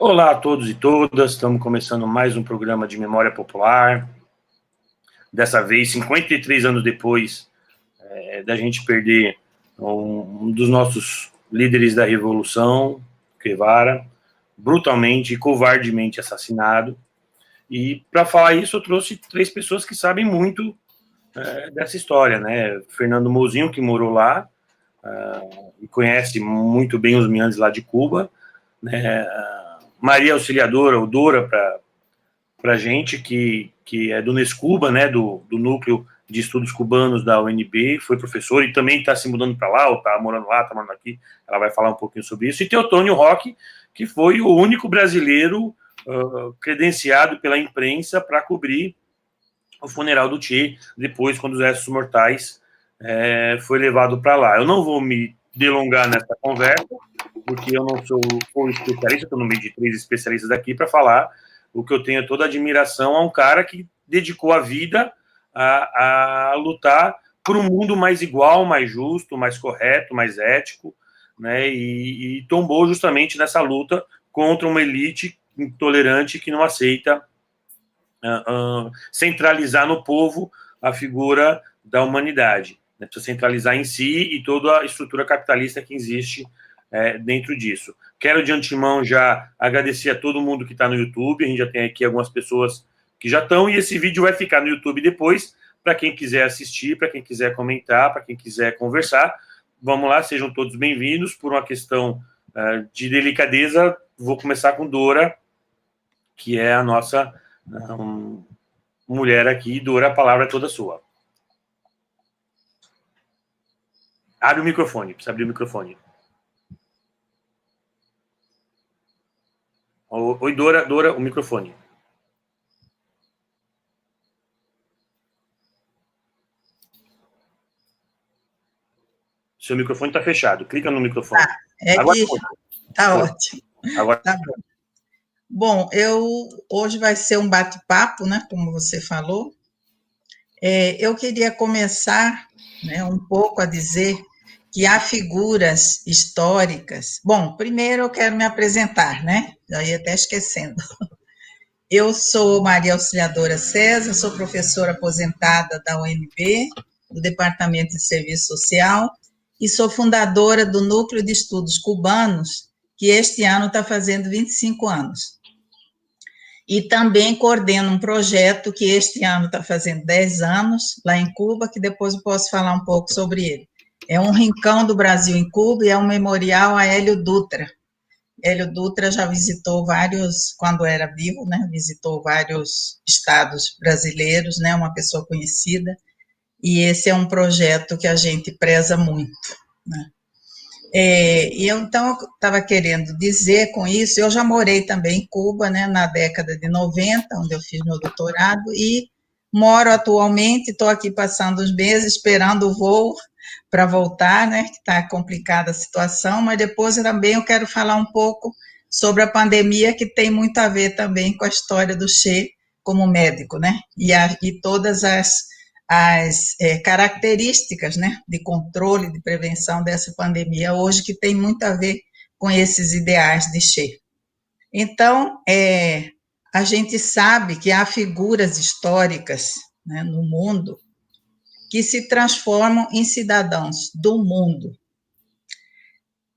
Olá a todos e todas, estamos começando mais um programa de Memória Popular. Dessa vez, 53 anos depois da gente perder um dos nossos líderes da Revolução, Guevara, brutalmente e covardemente assassinado. E para falar isso, eu trouxe três pessoas que sabem muito dessa história, né? Fernando Mozinho, que morou lá e conhece muito bem os meandros lá de Cuba, né? Maria Auxiliadora, ou Dora, para a gente, que é do Nescuba, né, do Núcleo de Estudos Cubanos da UNB, foi professor e também está se mudando para lá, ou está morando lá, está morando aqui, ela vai falar um pouquinho sobre isso. E Teotônio Roque, que foi o único brasileiro credenciado pela imprensa para cobrir o funeral do Che, depois, quando os restos mortais foi levado para lá. Eu não vou me delongar nessa conversa, porque eu não sou um especialista, estou no meio de três especialistas aqui para falar o que eu tenho toda admiração a um cara que dedicou a vida a lutar por um mundo mais igual, mais justo, mais correto, mais ético, né? E tombou justamente nessa luta contra uma elite intolerante que não aceita centralizar no povo a figura da humanidade, né? Precisa centralizar em si e toda a estrutura capitalista que existe dentro disso. Quero de antemão já agradecer a todo mundo que está no YouTube, a gente já tem aqui algumas pessoas que já estão, e esse vídeo vai ficar no YouTube depois, para quem quiser assistir, para quem quiser comentar, para quem quiser conversar. Vamos lá, sejam todos bem-vindos. Por uma questão de delicadeza, vou começar com Dora, que é a nossa mulher aqui. Dora, a palavra é toda sua. Abre o microfone, precisa abrir o microfone. Oi, Dora, o microfone. Seu microfone está fechado. Clica no microfone. Agora tá ótimo. Agora tá bom. Bom, hoje vai ser um bate-papo, né, como você falou. Eu queria começar, né, um pouco a dizer que há figuras históricas. Bom, primeiro eu quero me apresentar, né? Já ia até esquecendo. Eu sou Maria Auxiliadora César, sou professora aposentada da UNB, do Departamento de Serviço Social, e sou fundadora do Núcleo de Estudos Cubanos, que este ano está fazendo 25 anos. E também coordeno um projeto que este ano está fazendo 10 anos, lá em Cuba, que depois eu posso falar um pouco sobre ele. É um rincão do Brasil em Cuba e é um memorial a Hélio Dutra. Hélio Dutra já visitou vários, quando era vivo, né, visitou vários estados brasileiros, né, uma pessoa conhecida, e esse é um projeto que a gente preza muito, né. E eu, então, estava querendo dizer com isso, eu já morei também em Cuba, né, na década de 90, onde eu fiz meu doutorado, e moro atualmente, estou aqui passando uns meses, esperando o voo para voltar, né, que está complicada a situação, mas depois também eu quero falar um pouco sobre a pandemia, que tem muito a ver também com a história do Che como médico, né, e todas as características, né, de controle, de prevenção dessa pandemia hoje, que tem muito a ver com esses ideais de Che. Então, a gente sabe que há figuras históricas, né, no mundo que se transformam em cidadãos do mundo.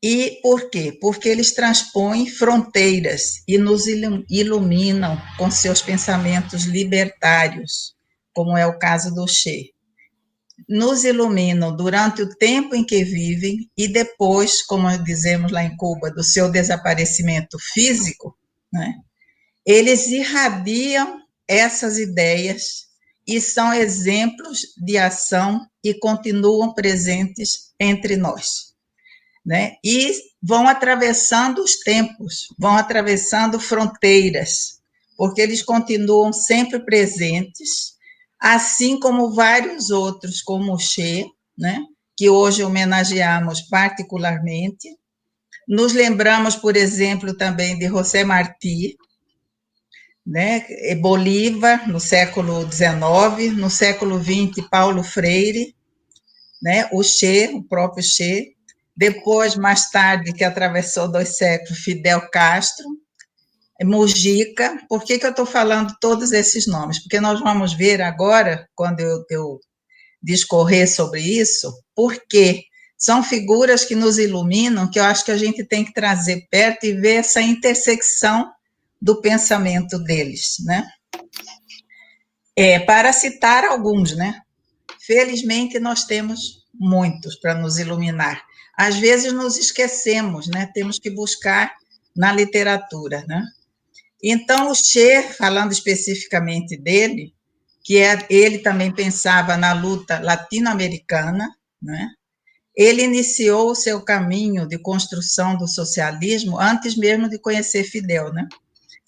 E por quê? Porque eles transpõem fronteiras e nos iluminam com seus pensamentos libertários, como é o caso do Che. Nos iluminam durante o tempo em que vivem e depois, como dizemos lá em Cuba, do seu desaparecimento físico, né, eles irradiam essas ideias e são exemplos de ação e continuam presentes entre nós, né? E vão atravessando os tempos, vão atravessando fronteiras, porque eles continuam sempre presentes, assim como vários outros, como o Che, né, que hoje homenageamos particularmente. Nos lembramos, por exemplo, também de José Martí, né, Bolívar, no século XIX, no século XX, Paulo Freire, né, o Che, o próprio Che, depois, mais tarde, que atravessou 2 séculos, Fidel Castro, Mujica. Por que eu estou falando todos esses nomes? Porque nós vamos ver agora, quando eu discorrer sobre isso, porque são figuras que nos iluminam, que eu acho que a gente tem que trazer perto e ver essa intersecção do pensamento deles, né? Para citar alguns, né? Felizmente, nós temos muitos para nos iluminar. Às vezes nos esquecemos, né? Temos que buscar na literatura, né? Então, o Che, falando especificamente dele, ele também pensava na luta latino-americana, né? Ele iniciou o seu caminho de construção do socialismo antes mesmo de conhecer Fidel, né?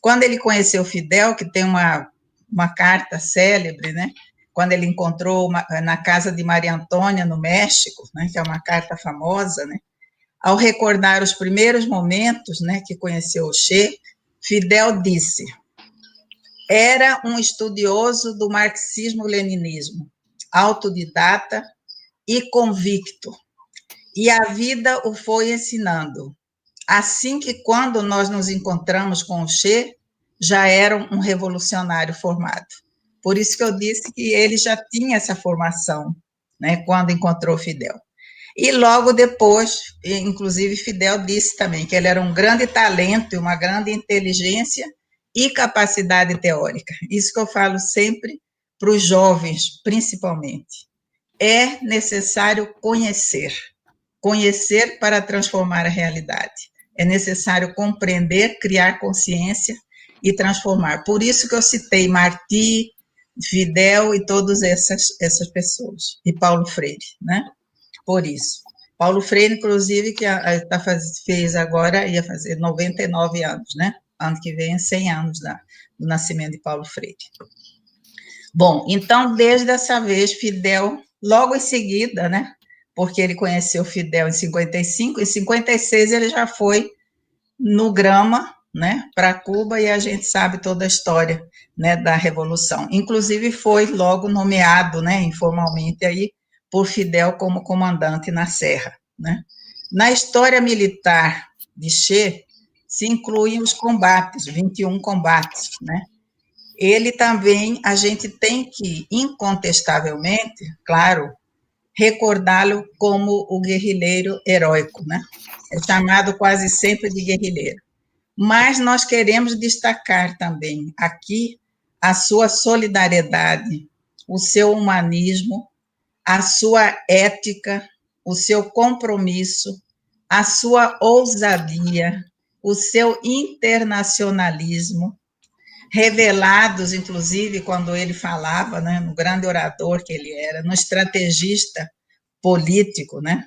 Quando ele conheceu Fidel, que tem uma carta célebre, né? Quando ele encontrou na casa de Maria Antônia, no México, né? Que é uma carta famosa, né? Ao recordar os primeiros momentos, né, que conheceu o Che, Fidel disse: era um estudioso do marxismo-leninismo, autodidata e convicto, e a vida o foi ensinando. Assim que quando nós nos encontramos com o Che, já era um revolucionário formado. Por isso que eu disse que ele já tinha essa formação, né, quando encontrou Fidel. E logo depois, inclusive Fidel disse também que ele era um grande talento e uma grande inteligência e capacidade teórica. Isso que eu falo sempre para os jovens, principalmente. É necessário conhecer para transformar a realidade. É necessário compreender, criar consciência e transformar. Por isso que eu citei Martí, Fidel e todas essas pessoas, e Paulo Freire, né? Por isso. Paulo Freire, inclusive, que fez agora, ia fazer 99 anos, né? Ano que vem, 100 anos do nascimento de Paulo Freire. Bom, então, desde essa vez, Fidel, logo em seguida, né? Porque ele conheceu Fidel em 55, em 56 ele já foi no Grama, né, para Cuba, e a gente sabe toda a história, né, da Revolução. Inclusive foi logo nomeado, né, informalmente aí por Fidel como comandante na Serra, né. Na história militar de Che se incluem os combates, 21 combates, né. Ele também, a gente tem que, incontestavelmente, claro, recordá-lo como o guerrilheiro heróico, né? É chamado quase sempre de guerrilheiro. Mas nós queremos destacar também aqui a sua solidariedade, o seu humanismo, a sua ética, o seu compromisso, a sua ousadia, o seu internacionalismo, revelados, inclusive, quando ele falava, né, no grande orador que ele era, no estrategista político, né?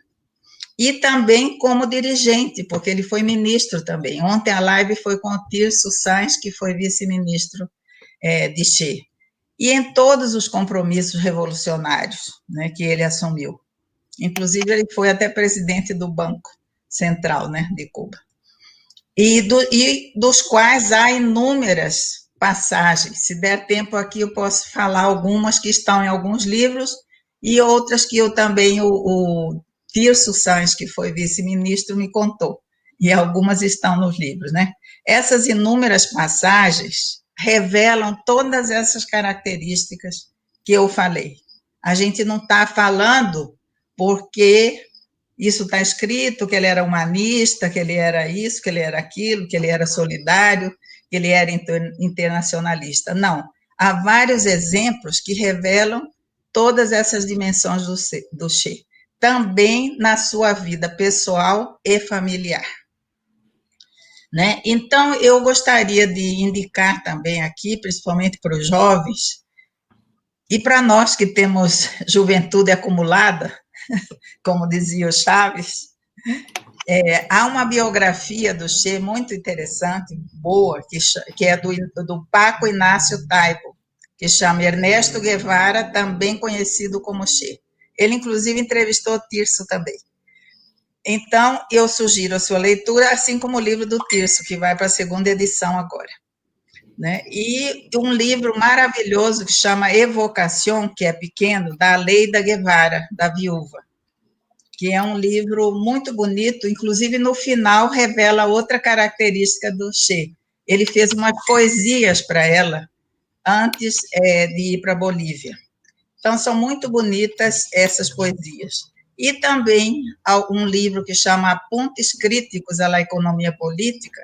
E também como dirigente, porque ele foi ministro também. Ontem a live foi com o Tirso Sainz, que foi vice-ministro de Che. E em todos os compromissos revolucionários, né, que ele assumiu. Inclusive, ele foi até presidente do Banco Central, né, de Cuba. E dos quais há inúmeras passagens. Se der tempo aqui, eu posso falar algumas que estão em alguns livros e outras que eu também, o Tirso Sainz, que foi vice-ministro, me contou. E algumas estão nos livros, né? Essas inúmeras passagens revelam todas essas características que eu falei. A gente não está falando porque isso está escrito, que ele era humanista, que ele era isso, que ele era aquilo, que ele era solidário, que ele era internacionalista. Não. Há vários exemplos que revelam todas essas dimensões do Che, também na sua vida pessoal e familiar. Né? Então, eu gostaria de indicar também aqui, principalmente para os jovens, e para nós que temos juventude acumulada, como dizia o Chaves, há uma biografia do Che muito interessante, boa, que é do Paco Inácio Taibo, que chama Ernesto Guevara, também conhecido como Che. Ele, inclusive, entrevistou o Tirso também. Então, eu sugiro a sua leitura, assim como o livro do Tirso, que vai para a segunda edição agora. Né? E um livro maravilhoso que chama Evocação, que é pequeno, da Aleida Guevara, da viúva, que é um livro muito bonito, inclusive no final revela outra característica do Che. ele fez umas poesias para ela antes de ir para a Bolívia. Então, são muito bonitas essas poesias. E também um livro que chama Apuntes Críticos à Economia Política,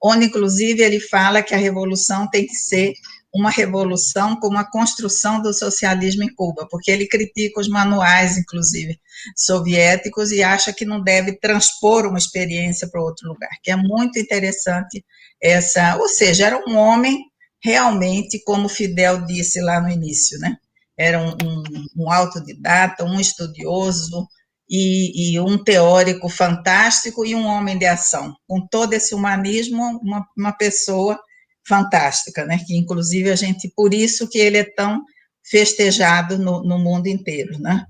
onde, inclusive, ele fala que a revolução tem que ser uma revolução como a construção do socialismo em Cuba, porque ele critica os manuais, inclusive, soviéticos, e acha que não deve transpor uma experiência para outro lugar, que é muito interessante essa... Ou seja, era um homem realmente, como Fidel disse lá no início, né? Era um autodidata, um estudioso e um teórico fantástico e um homem de ação. Com todo esse humanismo, uma pessoa fantástica, né? Que, inclusive, por isso que ele é tão festejado no mundo inteiro, né?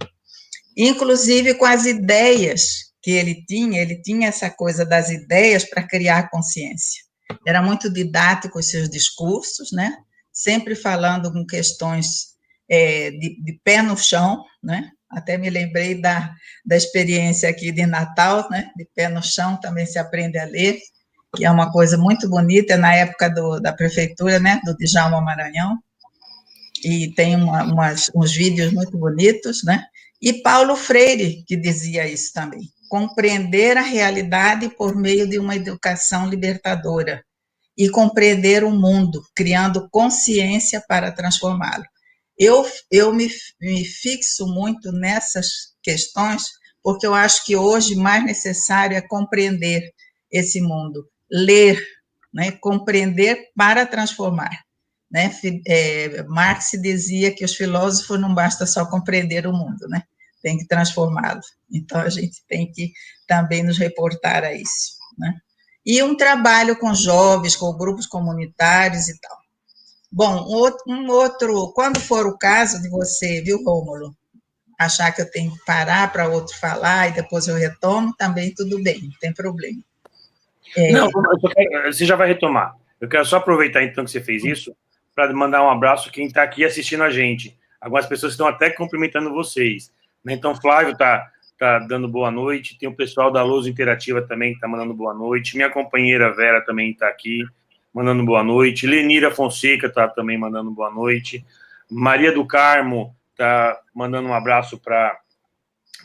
Inclusive, com as ideias que ele tinha essa coisa das ideias para criar consciência. Era muito didático os seus discursos, né? Sempre falando com questões de pé no chão, né? Até me lembrei da experiência aqui de Natal, né? De pé no chão também se aprende a ler, que é uma coisa muito bonita, na época da prefeitura, né? Do Djalma Maranhão, e tem uns vídeos muito bonitos, né? E Paulo Freire, que dizia isso também, compreender a realidade por meio de uma educação libertadora e compreender o mundo, criando consciência para transformá-lo. Eu me fixo muito nessas questões, porque eu acho que hoje mais necessário é compreender esse mundo, ler, né, compreender para transformar. Né? Marx dizia que os filósofos não basta só compreender o mundo, né? Tem que transformá-lo. Então, a gente tem que também nos reportar a isso, né? E um trabalho com jovens, com grupos comunitários e tal. Bom, quando for o caso de você, viu, Rômulo, achar que eu tenho que parar para outro falar e depois eu retomo, também tudo bem, não tem problema. Não, você já vai retomar. Eu quero só aproveitar, então, que você fez isso, para mandar um abraço a quem está aqui assistindo a gente. Algumas pessoas estão até cumprimentando vocês. Então, Flávio está dando boa noite, tem o pessoal da Lousa Interativa também que está mandando boa noite, minha companheira Vera também está aqui, mandando boa noite, Lenira Fonseca está também mandando boa noite, Maria do Carmo está mandando um abraço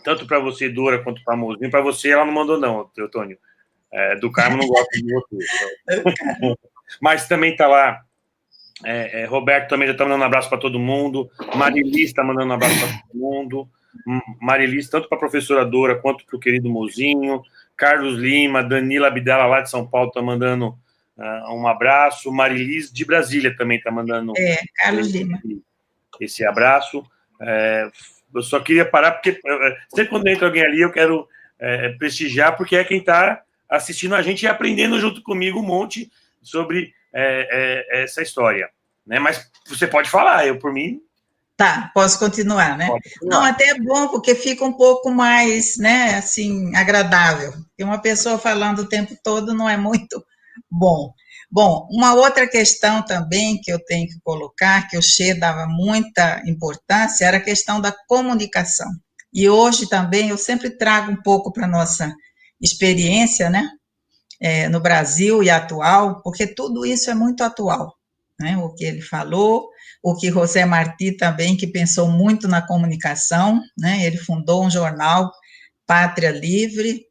tanto para você, Dora, quanto para a Mozinho. Para você, ela não mandou não, Teotônio. Do Carmo não gosta de você. Mas também está lá, Roberto também já está mandando um abraço para todo mundo, Marilis está mandando um abraço para todo mundo, Marilis, tanto para a professora Dora quanto para o querido Mozinho, Carlos Lima, Danila Abdala lá de São Paulo está mandando um abraço, Marilis de Brasília também está mandando Carlos Lima. Esse abraço. Eu só queria parar, porque sempre quando entra alguém ali eu quero prestigiar, porque é quem está assistindo a gente e aprendendo junto comigo um monte sobre essa história, né? Mas você pode falar, eu por mim... Tá, posso continuar, né? Não, até é bom, porque fica um pouco mais, né, assim, agradável. E uma pessoa falando o tempo todo não é muito bom. Bom, uma outra questão também que eu tenho que colocar, que o Che dava muita importância, era a questão da comunicação. E hoje também eu sempre trago um pouco para a nossa experiência, né, no Brasil e atual, porque tudo isso é muito atual, né, o que ele falou, o que José Martí também, que pensou muito na comunicação, né, ele fundou um jornal, Pátria Livre,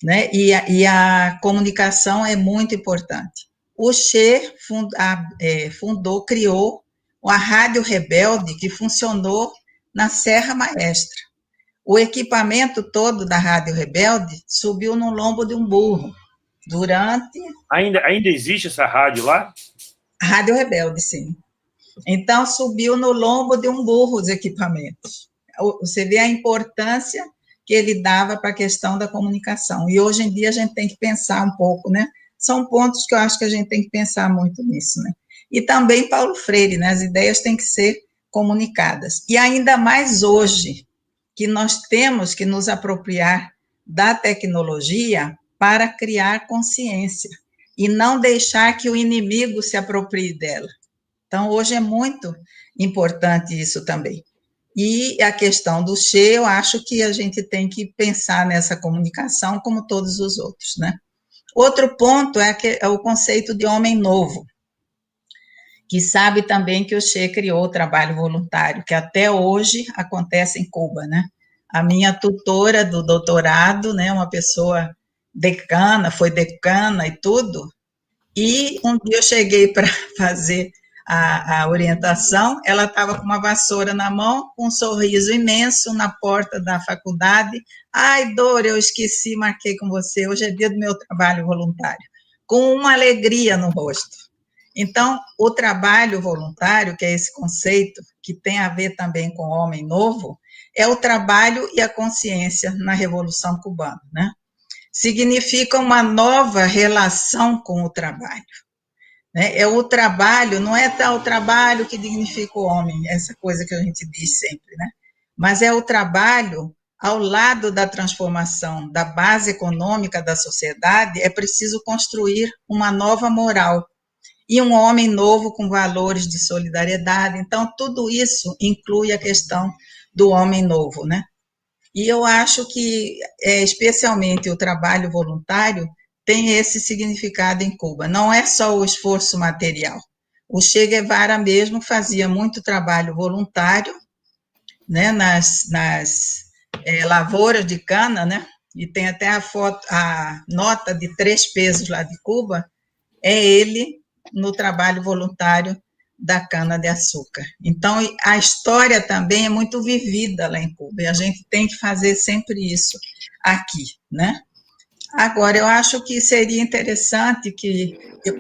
né, e a comunicação é muito importante. O Che criou a Rádio Rebelde, que funcionou na Serra Maestra. O equipamento todo da Rádio Rebelde subiu no lombo de um burro. Ainda existe essa rádio lá? Rádio Rebelde, sim. Então, subiu no lombo de um burro os equipamentos. Você vê a importância que ele dava para a questão da comunicação. E hoje em dia a gente tem que pensar um pouco, né? São pontos que eu acho que a gente tem que pensar muito nisso, né? E também Paulo Freire, né? As ideias têm que ser comunicadas. E ainda mais hoje, que nós temos que nos apropriar da tecnologia para criar consciência e não deixar que o inimigo se aproprie dela. Então, hoje é muito importante isso também. E a questão do Che, eu acho que a gente tem que pensar nessa comunicação como todos os outros, né? Outro ponto é o conceito de homem novo, que sabe também que o Che criou o trabalho voluntário, que até hoje acontece em Cuba, né? A minha tutora do doutorado, né, uma pessoa decana, foi decana e tudo, e um dia eu cheguei para fazer a orientação, ela estava com uma vassoura na mão, com um sorriso imenso na porta da faculdade. Ai, Dora, eu esqueci, marquei com você, hoje é dia do meu trabalho voluntário. Com uma alegria no rosto. Então, o trabalho voluntário, que é esse conceito, que tem a ver também com o homem novo, é o trabalho e a consciência na Revolução Cubana, né? Significa uma nova relação com o trabalho. Né? É o trabalho, não é tal trabalho que dignifica o homem, essa coisa que a gente diz sempre, né? Mas é o trabalho ao lado da transformação da base econômica da sociedade, é preciso construir uma nova moral e um homem novo com valores de solidariedade. Então, tudo isso inclui a questão do homem novo, né? E eu acho que, especialmente o trabalho voluntário, tem esse significado em Cuba. Não é só o esforço material. O Che Guevara mesmo fazia muito trabalho voluntário, né, nas lavouras de cana, né? E tem até a nota de 3 pesos lá de Cuba, é ele no trabalho voluntário da cana-de-açúcar. Então, a história também é muito vivida lá em Cuba, e a gente tem que fazer sempre isso aqui, né? Agora, eu acho que seria interessante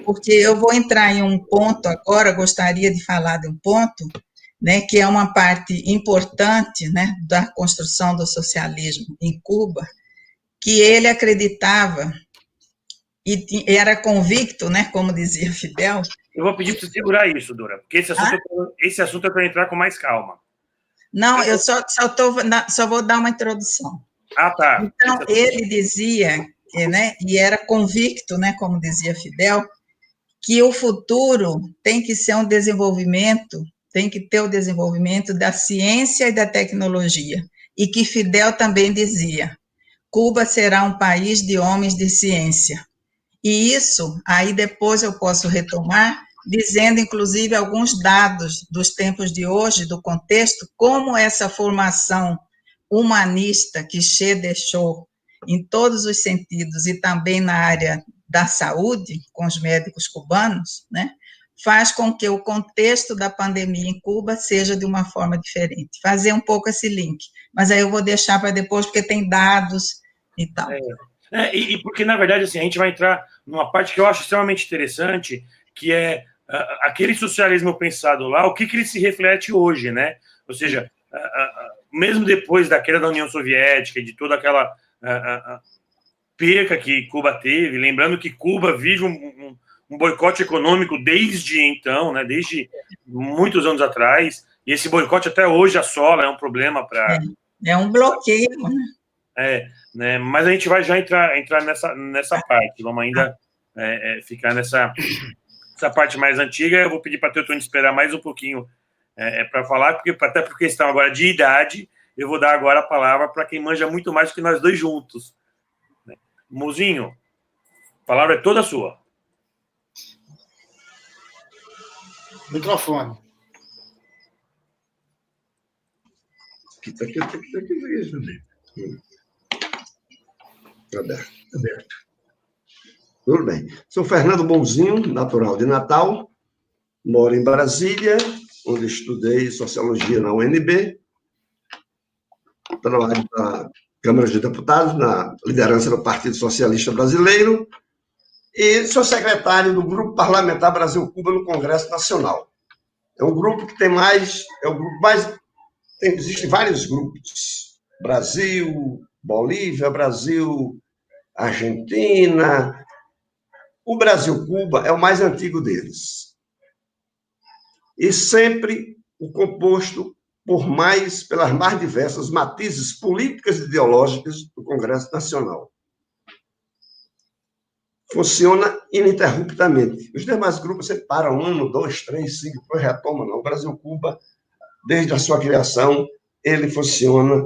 porque eu vou entrar em um ponto agora, gostaria de falar de um ponto, né, que é uma parte importante, né, da construção do socialismo em Cuba, que ele acreditava e era convicto, né, como dizia Fidel. Eu vou pedir para você segurar isso, Dora, porque esse assunto é para entrar com mais calma. Não, eu só vou dar uma introdução. Ah, tá. Então, ele dizia, né, e era convicto, né, como dizia Fidel, que o futuro tem que ser um desenvolvimento, tem que ter o desenvolvimento da ciência e da tecnologia. E que Fidel também dizia, Cuba será um país de homens de ciência. E isso, aí depois eu posso retomar, dizendo, inclusive, alguns dados dos tempos de hoje, do contexto, como essa formação humanista que Che deixou em todos os sentidos e também na área da saúde, com os médicos cubanos, né, faz com que o contexto da pandemia em Cuba seja de uma forma diferente. Fazer um pouco esse link, mas aí eu vou deixar para depois, porque tem dados e tal. E porque, na verdade, assim, a gente vai entrar numa parte que eu acho extremamente interessante, que é aquele socialismo pensado lá, o que ele se reflete hoje, né? Ou seja, mesmo depois da queda da União Soviética, de toda aquela perca que Cuba teve, lembrando que Cuba vive um boicote econômico desde então, né? Desde muitos anos atrás, e esse boicote até hoje assola, é um problema para... É um bloqueio, né? Né? Mas a gente vai já entrar nessa parte, vamos ainda ficar nessa parte mais antiga. Eu vou pedir para a Teotônia esperar mais um pouquinho para falar, até por questão agora de idade, eu vou dar agora a palavra para quem manja muito mais do que nós dois juntos. Né? Mozinho, a palavra é toda sua. Microfone. Aberto. Tudo bem. Sou Fernando Bonzinho, natural de Natal, moro em Brasília, onde estudei Sociologia na UNB, trabalho na Câmara de Deputados, na liderança do Partido Socialista Brasileiro, e sou secretário do Grupo Parlamentar Brasil-Cuba no Congresso Nacional. É um grupo que tem mais... Existem vários grupos. Brasil, Bolívia, Brasil, Argentina. O Brasil-Cuba é o mais antigo deles. E sempre o composto pelas mais diversas matizes políticas e ideológicas do Congresso Nacional. Funciona ininterruptamente. Os demais grupos sempre param 1, 2, 3, 5, depois retomam. Não. O Brasil-Cuba, desde a sua criação, ele funciona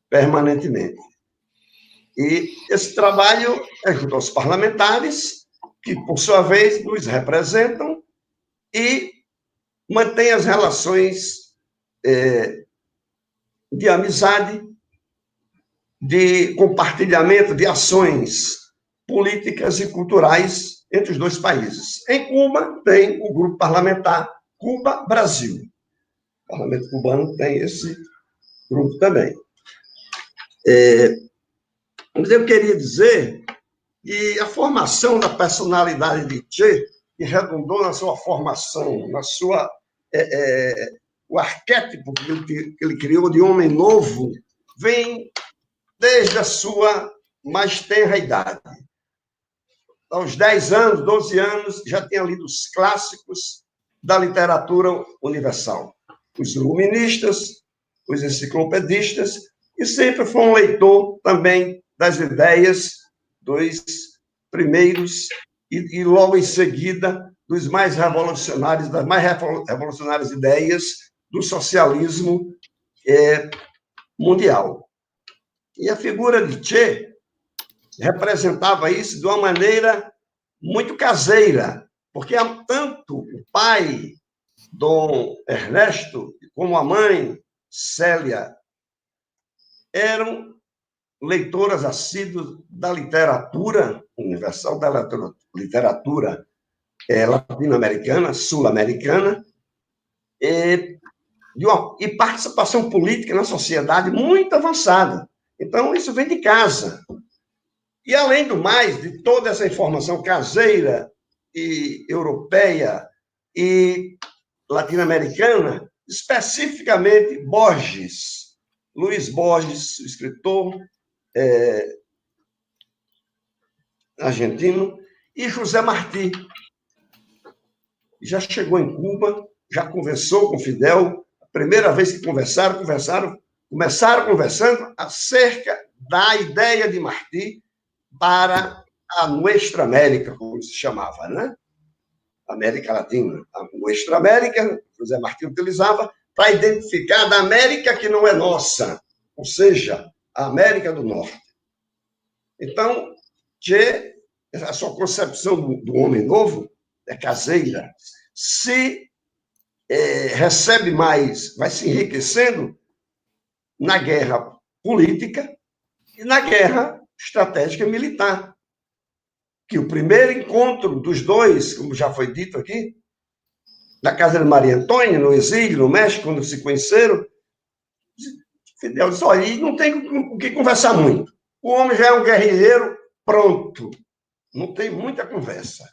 permanentemente. E esse trabalho é junto aos parlamentares, que, por sua vez, nos representam e mantém as relações de amizade, de compartilhamento de ações políticas e culturais entre os dois países. Em Cuba, tem o grupo parlamentar Cuba-Brasil. O parlamento cubano tem esse grupo também. Mas eu queria dizer que a formação da personalidade de Che, que redundou na sua formação, na sua o arquétipo que ele criou de homem novo, vem desde a sua mais tenra idade. Aos 10 anos, 12 anos, já tinha lido os clássicos da literatura universal. Os iluministas, os enciclopedistas, e sempre foi um leitor também das ideias dos primeiros e logo em seguida dos mais revolucionários, das mais revolucionárias ideias do socialismo mundial. E a figura de Che representava isso de uma maneira muito caseira, porque tanto o pai, Dom Ernesto, como a mãe, Célia, eram leitoras assíduas da literatura universal, da literatura latino-americana, sul-americana, e participação política na sociedade muito avançada. Então, isso vem de casa. E, além do mais, de toda essa informação caseira e europeia e latino-americana, especificamente Borges, Luiz Borges, escritor argentino, e José Martí. Já chegou em Cuba, já conversou com Fidel, a primeira vez que começaram conversando acerca da ideia de Martí para a Nuestra América, como se chamava, né? América Latina. A Nuestra América, José Martí utilizava para identificar da América que não é nossa, ou seja, a América do Norte. Então, Che, a sua concepção do homem novo é caseira. Se recebe mais, vai se enriquecendo na guerra política e na guerra estratégica militar. Que o primeiro encontro dos dois, como já foi dito aqui, na casa de Maria Antônia, no exílio, no México, quando se conheceram, Fidel disse, olha, não tem o que conversar muito. O homem já é um guerrilheiro pronto. Não tem muita conversa.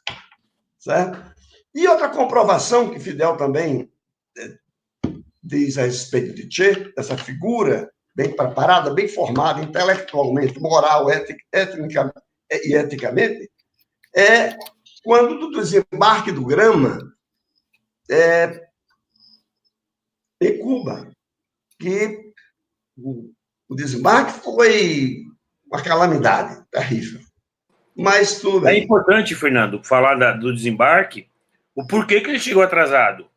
Certo? E outra comprovação que Fidel também diz a respeito de Che, essa figura bem preparada, bem formada intelectualmente, moral, e eticamente, é quando do desembarque do Grama em Cuba, que o desembarque foi uma calamidade terrível. Mas tudo bem. É importante, Fernando, falar do desembarque, o porquê que ele chegou atrasado.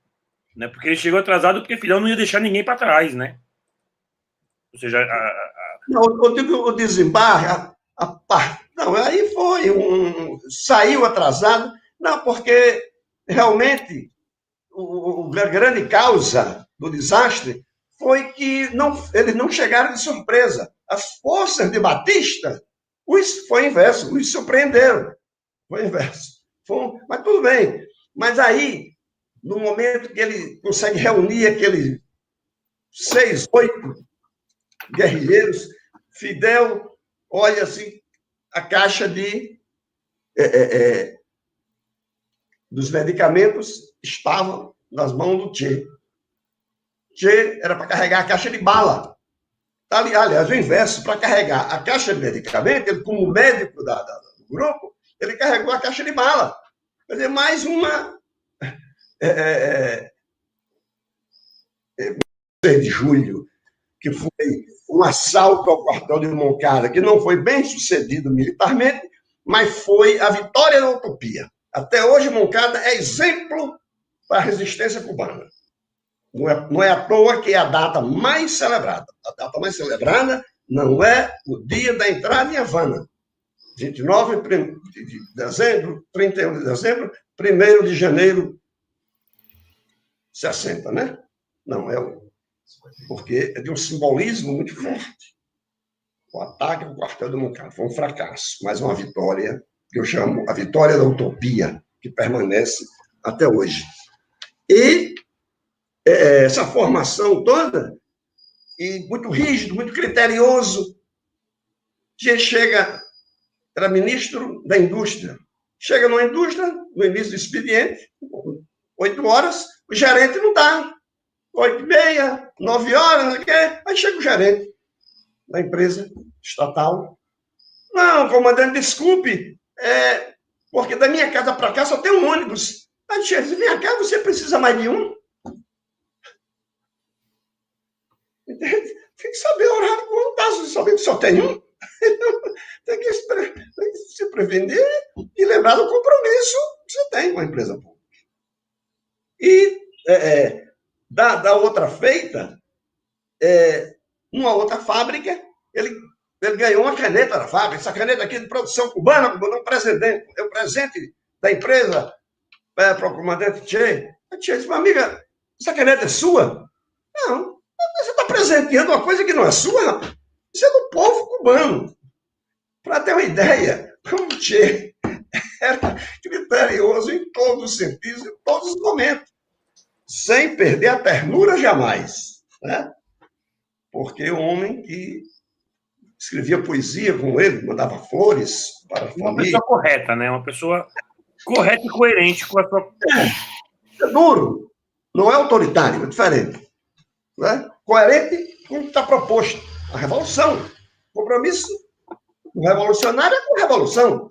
Né? Porque ele chegou atrasado porque Fidel não ia deixar ninguém para trás, né? Ou seja, Não, eu digo o desembarque, não, aí foi saiu atrasado, não, porque realmente a grande causa do desastre foi que eles não chegaram de surpresa. As forças de Batista foi inverso, os surpreenderam. Foi inverso. Mas tudo bem. Mas aí, no momento que ele consegue reunir aqueles 6, 8 guerrilheiros, Fidel olha assim, a caixa dos medicamentos estava nas mãos do Che. Che era para carregar a caixa de bala. Aliás, o inverso, para carregar a caixa de medicamento, ele, como médico do grupo, ele carregou a caixa de bala. Quer dizer, mais uma... 6 de julho, que foi um assalto ao quartel de Moncada, que não foi bem sucedido militarmente, mas foi a vitória da utopia. Até hoje, Moncada é exemplo para a resistência cubana. Não é à toa que é a data mais celebrada. A data mais celebrada não é o dia da entrada em Havana. 29 de dezembro, 31 de dezembro, 1º de janeiro, 60, né? Não, porque é de um simbolismo muito forte. O ataque ao quartel do Moncada foi um fracasso, mas uma vitória, que eu chamo a vitória da utopia, que permanece até hoje. E essa formação toda, e muito rígido, muito criterioso, que era ministro da indústria. Chega numa indústria, no início do expediente, 8 horas, o gerente não está. 8h30, 9 horas, não sei o quê. Aí chega o gerente da empresa estatal. Não, comandante, desculpe, porque da minha casa para cá só tem um ônibus. Aí o chefe diz, vem cá, você precisa mais de um? Entende? Tem que saber o horário que está, você sabe que só tem um. Tem que se prevenir e lembrar do compromisso que você tem com a empresa pública. E da outra feita, numa outra fábrica, ele ganhou uma caneta da fábrica, essa caneta aqui de produção cubana, um presente da empresa para o comandante Che. A Che disse, amiga, essa caneta é sua? Não, você está presenteando uma coisa que não é sua, rapaz. Isso é do povo cubano. Para ter uma ideia, o Che era criterioso em todos os sentidos, em todos os momentos, sem perder a ternura jamais, né? Porque o homem que escrevia poesia com ele, mandava flores para a família. Uma pessoa correta, né? Uma pessoa correta e coerente com a sua... É duro, não é autoritário, é diferente. Né? Coerente com o que está proposto. A revolução. O compromisso do revolucionário é com a revolução.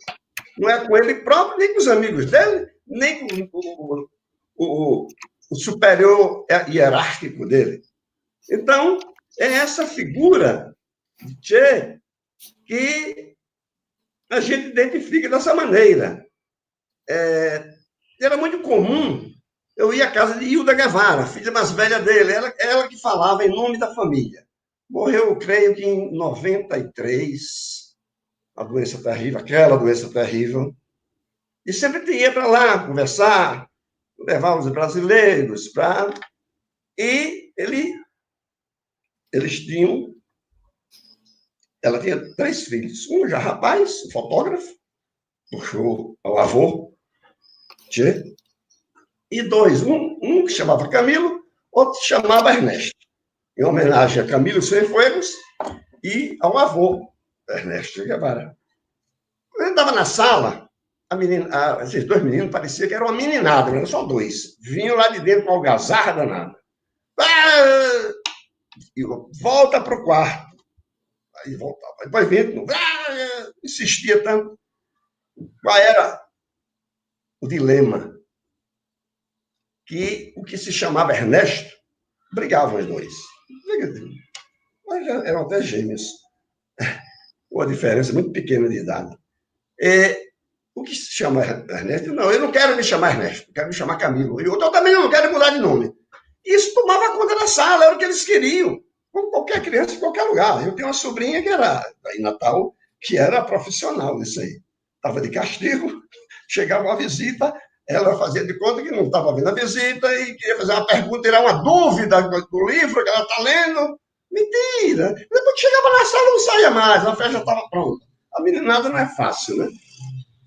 Não é com ele próprio, nem com os amigos dele, nem com o superior hierárquico dele. Então, é essa figura de Che que a gente identifica dessa maneira. Era muito comum. Eu ia à casa de Hilda Guevara, filha mais velha dele, ela que falava em nome da família. Morreu, eu creio que em 93, a doença terrível, aquela doença terrível. E sempre ia para lá conversar, levar os brasileiros para... E eles tinham... Ela tinha 3 filhos. Um já rapaz, fotógrafo, puxou ao avô, Che, e 2. Um que chamava Camilo, outro que chamava Ernesto. Em homenagem a Camilo Cienfuegos e ao avô, Ernesto Guevara. Quando ele estava na sala, esses 2 meninos pareciam que eram uma meninada, não eram só 2. Vinham lá de dentro com algazarra danada. E volta para o quarto. Aí voltava. Depois vinha, insistia tanto. Qual era o dilema? Que o que se chamava Ernesto, brigavam os 2. Mas eram até gêmeos. Uma diferença muito pequena de idade. O que se chama Ernesto? Não, eu não quero me chamar Ernesto, eu quero me chamar Camilo. E outro, eu também não quero mudar de nome. Isso tomava conta da sala, era o que eles queriam. Como qualquer criança, em qualquer lugar. Eu tenho uma sobrinha que era, em Natal, que era profissional nisso aí. Estava de castigo, chegava uma visita, ela fazia de conta que não estava vendo a visita e queria fazer uma pergunta, tirar uma dúvida do livro que ela está lendo. Mentira! Depois que chegava na sala, não saía mais, a festa estava pronta. A meninada não é fácil, né?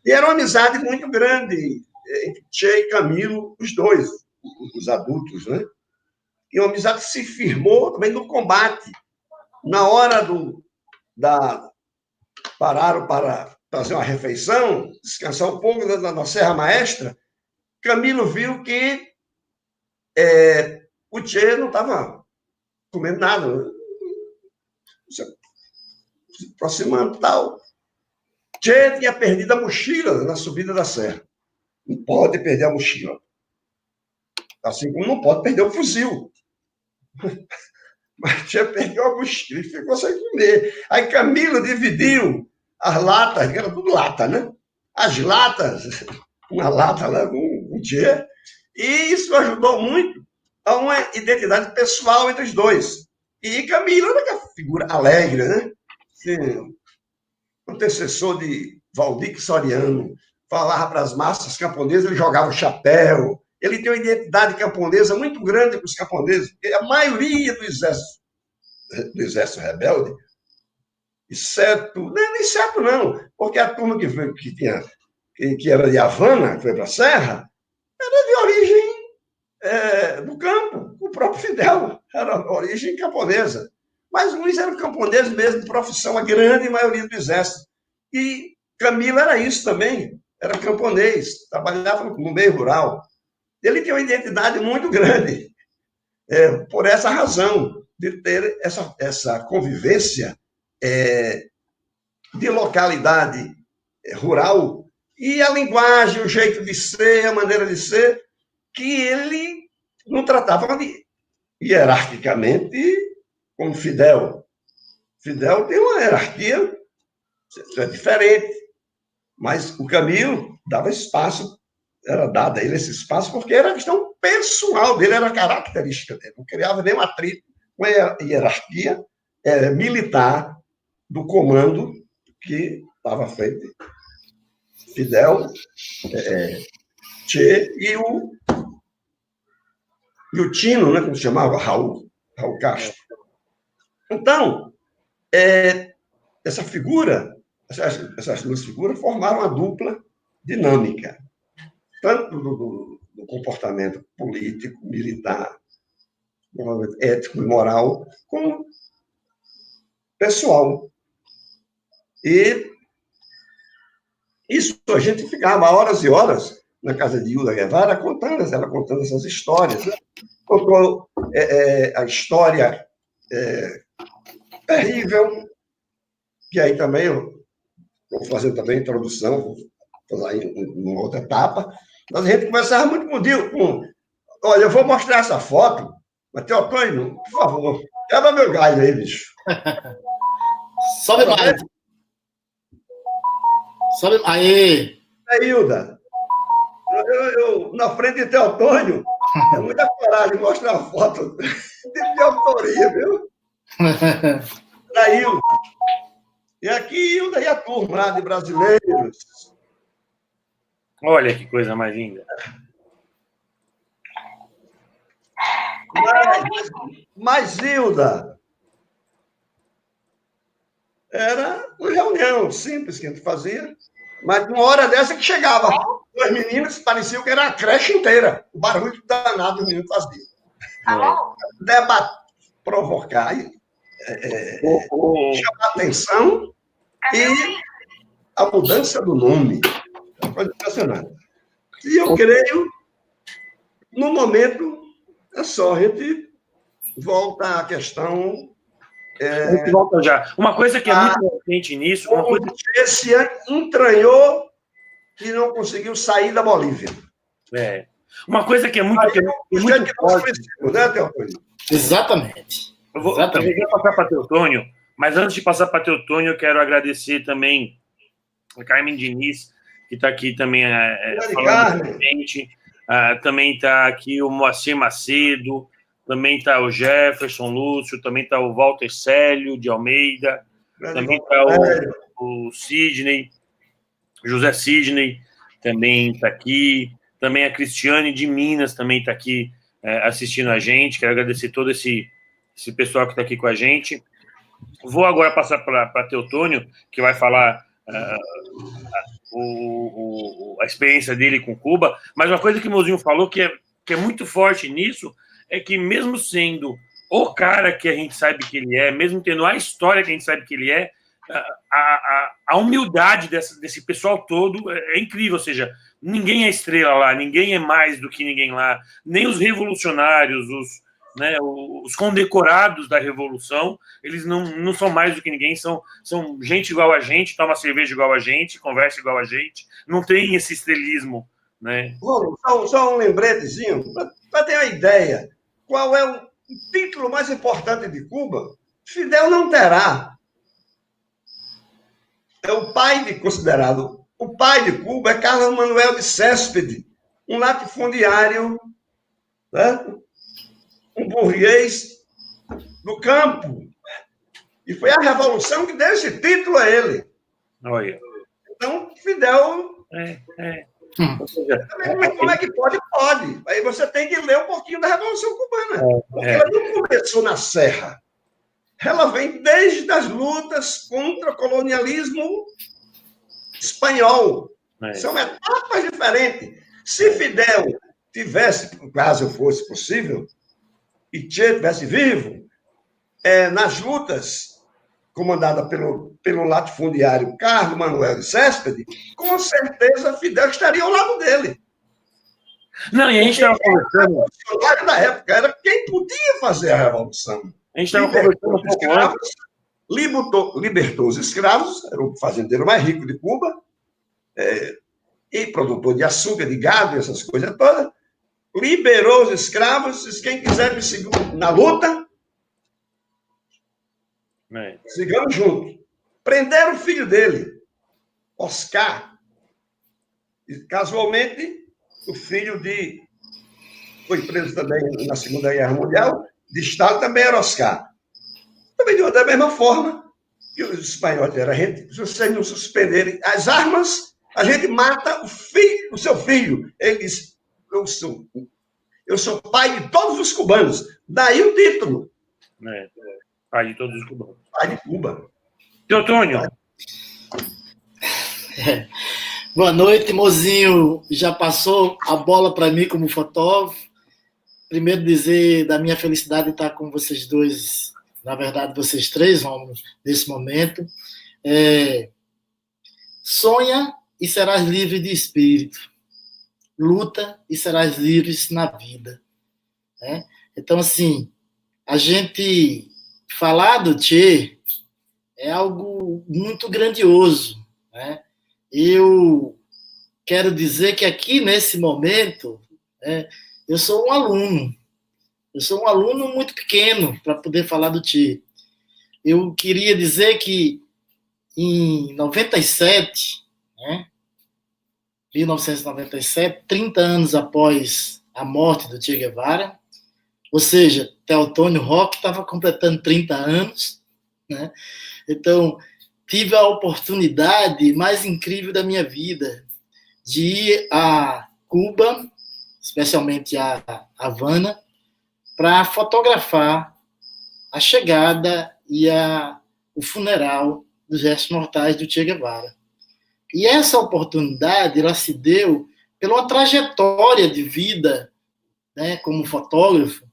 E era uma amizade muito grande entre Che e Camilo, os 2, os adultos, né? E uma amizade que se firmou também no combate. Na hora pararam para fazer uma refeição, descansar um pouco na Serra Maestra, Camilo viu que o Che não estava comendo nada, se aproximando e tal. Che tinha perdido a mochila na subida da serra. Não pode perder a mochila. Assim como não pode perder o fuzil. Mas Che perdeu a mochila e ficou sem comer. Aí Camilo dividiu as latas, que era tudo lata, né? As latas, uma lata lá com o Che, e isso ajudou muito a uma identidade pessoal entre os 2. E Camilo era aquela figura alegre, né? sim, antecessor de Valdir Soriano, falava para as massas camponesas, ele jogava o chapéu. Ele tem uma identidade camponesa muito grande com os camponeses, porque a maioria do exército rebelde, exceto, não, exceto não, porque a turma que era de Havana, que foi para a Serra, era de origem do campo. O próprio Fidel era de origem camponesa. Mas Luiz era um camponês mesmo, de profissão, a grande maioria do exército. E Camilo era isso também, era camponês, trabalhava no meio rural. Ele tem uma identidade muito grande, por essa razão, de ter essa convivência de localidade rural e a linguagem, o jeito de ser, a maneira de ser, que ele não tratava hierarquicamente como Fidel. Fidel tem uma hierarquia diferente, mas o Camilo dava espaço, era dado a ele esse espaço, porque era questão pessoal dele, era característica dele, não criava nenhum atrito com a hierarquia militar do comando que estava à frente. Fidel, Che e o Tino, né, como se chamava, Raul Castro. Então, essas duas figuras formaram uma dupla dinâmica, tanto do comportamento político, militar, ético e moral, como pessoal. E isso a gente ficava horas e horas na casa de Hilda Guevara ela contando essas histórias. Né? Contou a história terrível, que aí também eu vou fazer também a introdução, vou fazer aí uma outra etapa. Mas a gente conversava muito com olha, eu vou mostrar essa foto, mas Teotônio, por favor, quebra meu galho aí, bicho. Sobe mais. Sobe aí. Hilda, eu na frente de Teotônio, é muita coragem mostrar a foto de autoria, viu? Da Hilda. E aqui, Hilda e a turma lá de brasileiros. Olha que coisa mais linda. Mas Hilda, era uma reunião simples que a gente fazia, mas uma hora dessa que chegava dois meninos, pareciam que era a creche inteira, o barulho danado os meninos faziam. Debater, provocar, chamar atenção e a mudança do nome. É uma coisa impressionante. E eu creio, no momento, é só, a gente volta à questão. A gente volta já. Uma coisa que é muito importante nisso. Uma coisa... Esse entranhou e não conseguiu sair da Bolívia. Uma coisa que é muito, forte. Né, Teotônio? Exatamente. Eu vou passar para Teotônio, mas antes de passar para Teotônio, eu quero agradecer também a Carmen Diniz, que está aqui também falando com a gente. Também está aqui o Moacir Macedo, também está o Jefferson Lúcio, também está o Walter Célio de Almeida, também está o Sidney, José Sidney, também está aqui, também a Cristiane de Minas também está aqui assistindo a gente. Quero agradecer todo esse pessoal que está aqui com a gente. Vou agora passar para Teotônio, que vai falar a experiência dele com Cuba, mas uma coisa que o Mozinho falou que é muito forte nisso é que mesmo sendo o cara que a gente sabe que ele é, mesmo tendo a história que a gente sabe que ele é, a humildade desse pessoal todo é incrível, ou seja, ninguém é estrela lá, ninguém é mais do que ninguém lá, nem os revolucionários, os condecorados da Revolução, eles não são mais do que ninguém, são gente igual a gente, toma cerveja igual a gente, conversa igual a gente, não tem esse estrelismo, né? Só um lembretezinho, para ter uma ideia, qual é o título mais importante de Cuba? Fidel não terá. É o pai considerado. O pai de Cuba é Carlos Manuel de Céspedes, um latifundiário, né? Um burguês do campo. E foi a Revolução que deu esse título a ele. Olha. Então, Fidel... Mas como é que pode? Pode. Aí você tem que ler um pouquinho da Revolução Cubana. Porque ela não começou na Serra. Ela vem desde as lutas contra o colonialismo espanhol. São etapas diferentes. Se Fidel tivesse, caso fosse possível, e Che estivesse vivo, nas lutas comandada pelo latifundiário Carlos Manuel de Céspedes, com certeza Fidel estaria ao lado dele. Não, e a gente estava conversando... O funcionário da época era quem podia fazer a revolução. A gente estava conversando um pouco antes. Libertou os escravos, era o fazendeiro mais rico de Cuba, e produtor de açúcar, de gado, essas coisas todas. Liberou os escravos, disse, quem quiser me seguir na luta, sigamos juntos. Prenderam o filho dele, Oscar. E, casualmente, o filho foi preso também na Segunda Guerra Mundial, de Stalin, também era Oscar. Também da mesma forma que os espanhóis disseram, se vocês não suspenderem as armas, a gente mata o seu filho. Ele disse, eu sou pai de todos os cubanos. Daí o título. Pai de todos os cubanos. Pai de Cuba. Teotônio. Boa noite, mozinho. Já passou a bola para mim como fotógrafo. Primeiro dizer da minha felicidade de estar com vocês dois, na verdade, vocês três homens, nesse momento. Sonha e serás livre de espírito. Luta e serás livre na vida. Então, assim, a gente falar do Che é algo muito grandioso. Eu quero dizer que aqui, nesse momento, eu sou um aluno. Eu sou um aluno muito pequeno para poder falar do Che. Eu queria dizer que em 1997, 30 anos após a morte do Che Guevara, ou seja, Teotônio Roque estava completando 30 anos, Então, tive a oportunidade mais incrível da minha vida de ir a Cuba, especialmente a Havana, para fotografar a chegada e o funeral dos restos mortais do Che Guevara. E essa oportunidade ela se deu pela uma trajetória de vida, como fotógrafo,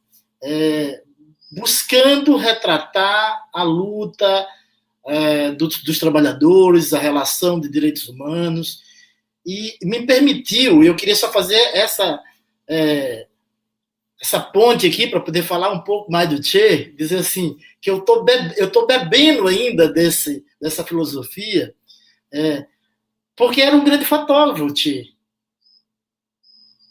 buscando retratar a luta dos trabalhadores, a relação de direitos humanos, e me permitiu, eu queria só fazer essa ponte aqui para poder falar um pouco mais do Che, dizer assim, que eu tô bebendo ainda dessa filosofia, porque era um grande fotógrafo, o Che.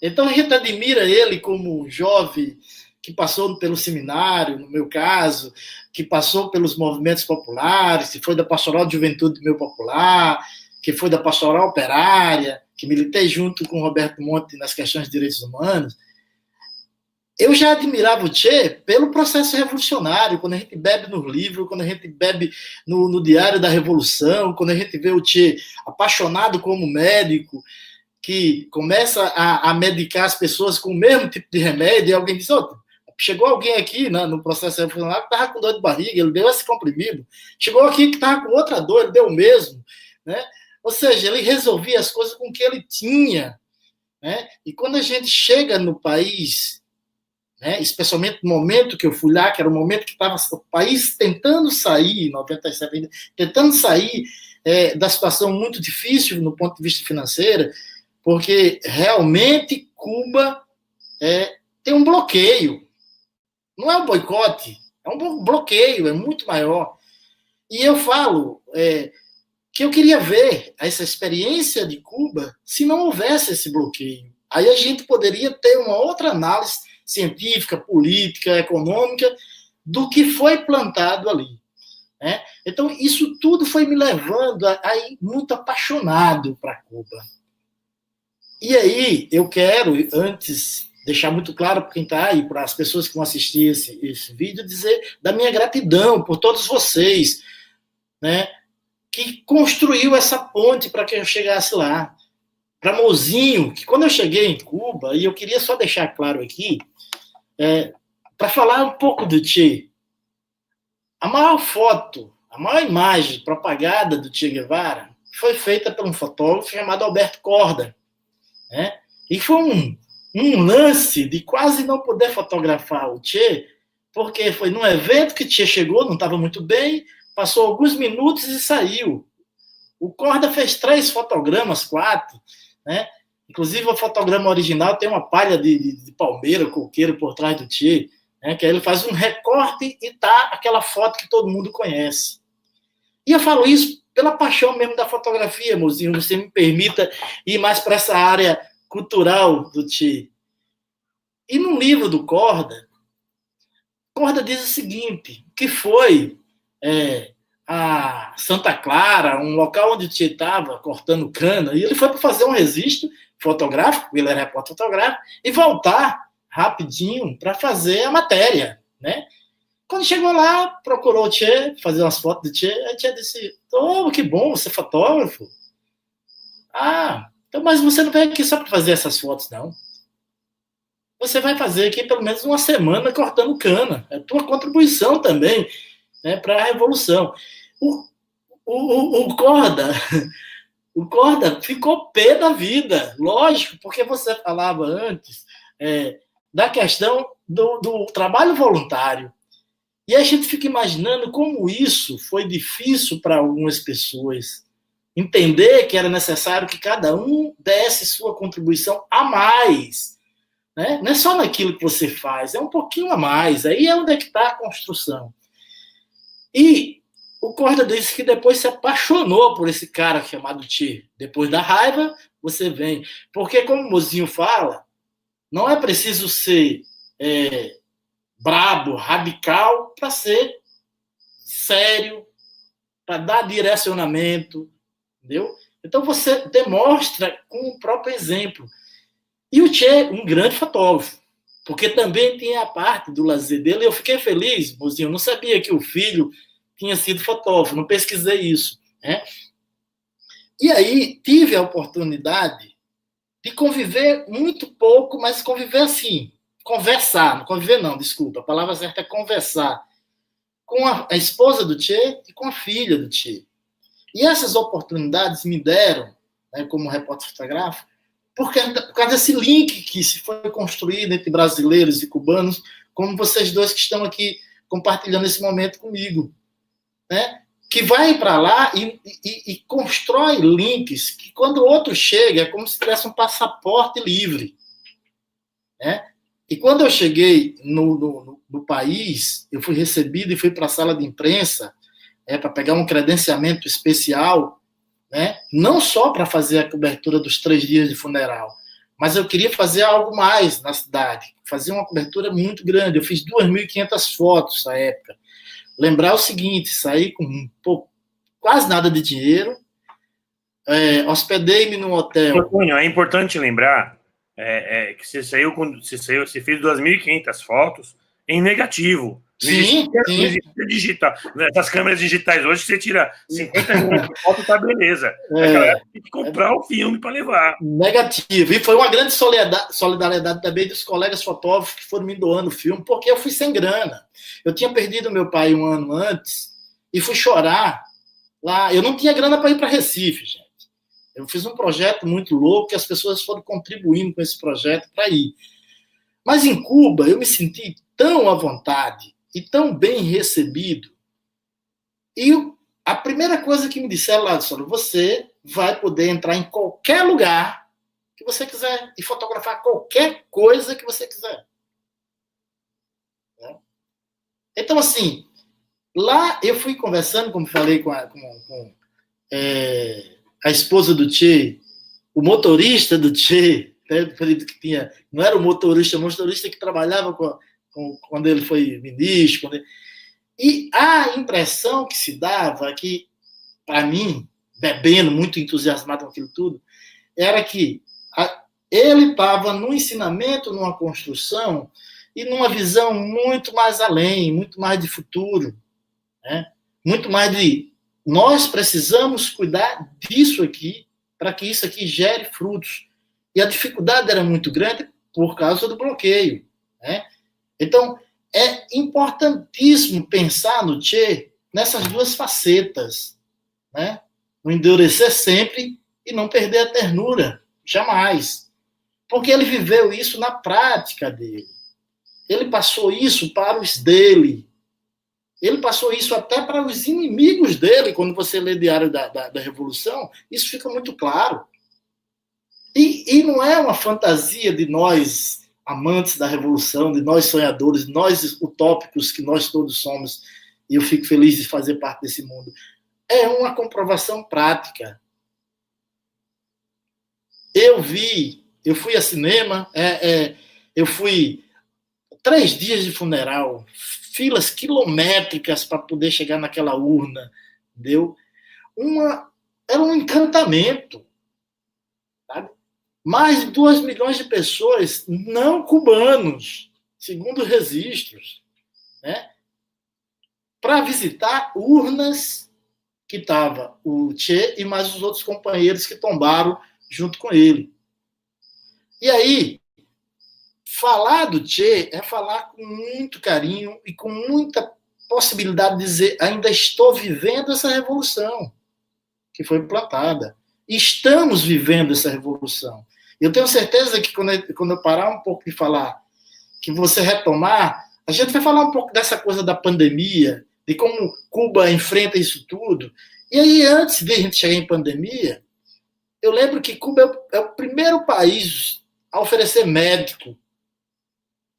Então a gente admira ele como jovem que passou pelo seminário, no meu caso, que passou pelos movimentos populares, que foi da Pastoral de Juventude do Meio Popular, que foi da Pastoral Operária, que militei junto com Roberto Monte nas questões de direitos humanos. Eu já admirava o Che pelo processo revolucionário, quando a gente bebe no livro, quando a gente bebe no Diário da Revolução, quando a gente vê o Che apaixonado como médico, que começa a medicar as pessoas com o mesmo tipo de remédio, e alguém diz, chegou alguém aqui no processo revolucionário que estava com dor de barriga, ele deu esse comprimido. Chegou aqui que estava com outra dor, ele deu o mesmo. Ou seja, ele resolvia as coisas com o que ele tinha. E quando a gente chega no país, especialmente no momento que eu fui lá, que era o momento que estava o país tentando sair, em 97, tentando sair da situação muito difícil no ponto de vista financeiro, porque realmente Cuba tem um bloqueio. Não é um boicote, é um bloqueio, é muito maior. E eu falo que eu queria ver essa experiência de Cuba se não houvesse esse bloqueio. Aí a gente poderia ter uma outra análise científica, política, econômica do que foi plantado ali. Então, isso tudo foi me levando a ir muito apaixonado para Cuba. E aí, eu quero, antes deixar muito claro para quem está aí, para as pessoas que vão assistir esse vídeo, dizer da minha gratidão por todos vocês, né, que construiu essa ponte para que eu chegasse lá. Para Mozinho, que quando eu cheguei em Cuba, e eu queria só deixar claro aqui, para falar um pouco do Che, a maior foto, a maior imagem propagada do Che Guevara foi feita por um fotógrafo chamado Alberto Korda, né? E foi um lance de quase não poder fotografar o Che, porque foi num evento que o Che chegou, não estava muito bem, passou alguns minutos e saiu. O Korda fez 3 fotogramas, 4, né? Inclusive o fotograma original tem uma palha de palmeira, coqueiro por trás do Che, né? Que aí ele faz um recorte e tá aquela foto que todo mundo conhece. E eu falo isso pela paixão mesmo da fotografia, Mozinho, você me permita ir mais para essa área cultural do Che. E no livro do Korda diz o seguinte, que foi a Santa Clara, um local onde o Che estava cortando cana, e ele foi para fazer um registro fotográfico, ele era repórter fotográfico, e voltar rapidinho para fazer a matéria, né? Quando chegou lá, procurou o Che, fazer umas fotos do Che, aí o Che disse, que bom, você é fotógrafo? Então, mas você não veio aqui só para fazer essas fotos, não. Você vai fazer aqui pelo menos uma semana cortando cana. É a tua contribuição também, né, para a revolução. O Korda ficou pé da vida, lógico, porque você falava antes da questão do trabalho voluntário. E a gente fica imaginando como isso foi difícil para algumas pessoas. Entender que era necessário que cada um desse sua contribuição a mais. Né? Não é só naquilo que você faz, é um pouquinho a mais. Aí é onde é que está a construção. E o Korda disse que depois se apaixonou por esse cara chamado Che. Depois da raiva, você vem. Porque, como o Mozinho fala, não é preciso ser brabo, radical, para ser sério, para dar direcionamento, entendeu? Então você demonstra com o próprio exemplo. E o Che, um grande fotógrafo, porque também tinha a parte do lazer dele. Eu fiquei feliz, Mozinho, eu não sabia que o filho tinha sido fotógrafo, não pesquisei isso, né? E aí tive a oportunidade de conviver muito pouco, mas conviver assim, conversar, não conviver não, desculpa, a palavra certa é conversar, com a esposa do Che e com a filha do Che. E essas oportunidades me deram, né, como repórter fotográfico, por causa desse link que se foi construído entre brasileiros e cubanos, como vocês dois que estão aqui compartilhando esse momento comigo, né? Que vai para lá e constrói links que, quando o outro chega, é como se tivesse um passaporte livre, né? E quando eu cheguei no país, eu fui recebido e fui para a sala de imprensa para pegar um credenciamento especial, né? Não só para fazer a cobertura dos 3 dias de funeral, mas eu queria fazer algo mais na cidade, fazer uma cobertura muito grande. Eu fiz 2.500 fotos na época. Lembrar o seguinte, saí com quase nada de dinheiro, hospedei-me num hotel. Antônio, é importante lembrar que você fez 2.500 fotos em negativo. Sim. Digital. Essas câmeras digitais hoje, você tira 50 milhões de fotos, tá beleza. Tem que comprar o filme para levar. Negativo. E foi uma grande solidariedade também dos colegas fotógrafos que foram me doando o filme, porque eu fui sem grana. Eu tinha perdido meu pai 1 ano antes e fui chorar lá. Eu não tinha grana para ir para Recife, gente. Eu fiz um projeto muito louco que as pessoas foram contribuindo com esse projeto para ir. Mas em Cuba, eu me senti tão à vontade e tão bem recebido. E a primeira coisa que me disseram lá, você vai poder entrar em qualquer lugar que você quiser e fotografar qualquer coisa que você quiser. Então, assim, lá eu fui conversando, como falei, com a esposa do Che, o motorista do Che, que não era o motorista que trabalhava quando ele foi ministro. E a impressão que se dava, que, para mim, bebendo, muito entusiasmado com aquilo tudo, era que Ele estava no ensinamento, numa construção e numa visão muito mais além, muito mais de futuro, né? Muito mais de nós precisamos cuidar disso aqui para que isso aqui gere frutos. E a dificuldade era muito grande por causa do bloqueio, né? Então, é importantíssimo pensar no Che nessas duas facetas, né? Não endurecer sempre e não perder a ternura, jamais. Porque ele viveu isso na prática dele. Ele passou isso para os dele. Ele passou isso até para os inimigos dele. Quando você lê Diário da Revolução, isso fica muito claro. E não é uma fantasia de nós, amantes da Revolução, de nós sonhadores, de nós utópicos que nós todos somos, e eu fico feliz de fazer parte desse mundo. É uma comprovação prática. Eu fui a cinema, eu fui 3 dias de funeral, filas quilométricas para poder chegar naquela urna, entendeu? Era um encantamento, sabe? Mais de 2 milhões de pessoas não cubanos, segundo registros, né? Para visitar urnas que estava o Che e mais os outros companheiros que tombaram junto com ele. E aí, falar do Che é falar com muito carinho e com muita possibilidade de dizer: ainda estou vivendo essa revolução que foi plantada. Estamos vivendo essa revolução. Eu tenho certeza que quando eu parar um pouco de falar, que você retomar, a gente vai falar um pouco dessa coisa da pandemia, de como Cuba enfrenta isso tudo. E aí, antes de a gente chegar em pandemia, eu lembro que Cuba é o primeiro país a oferecer médico,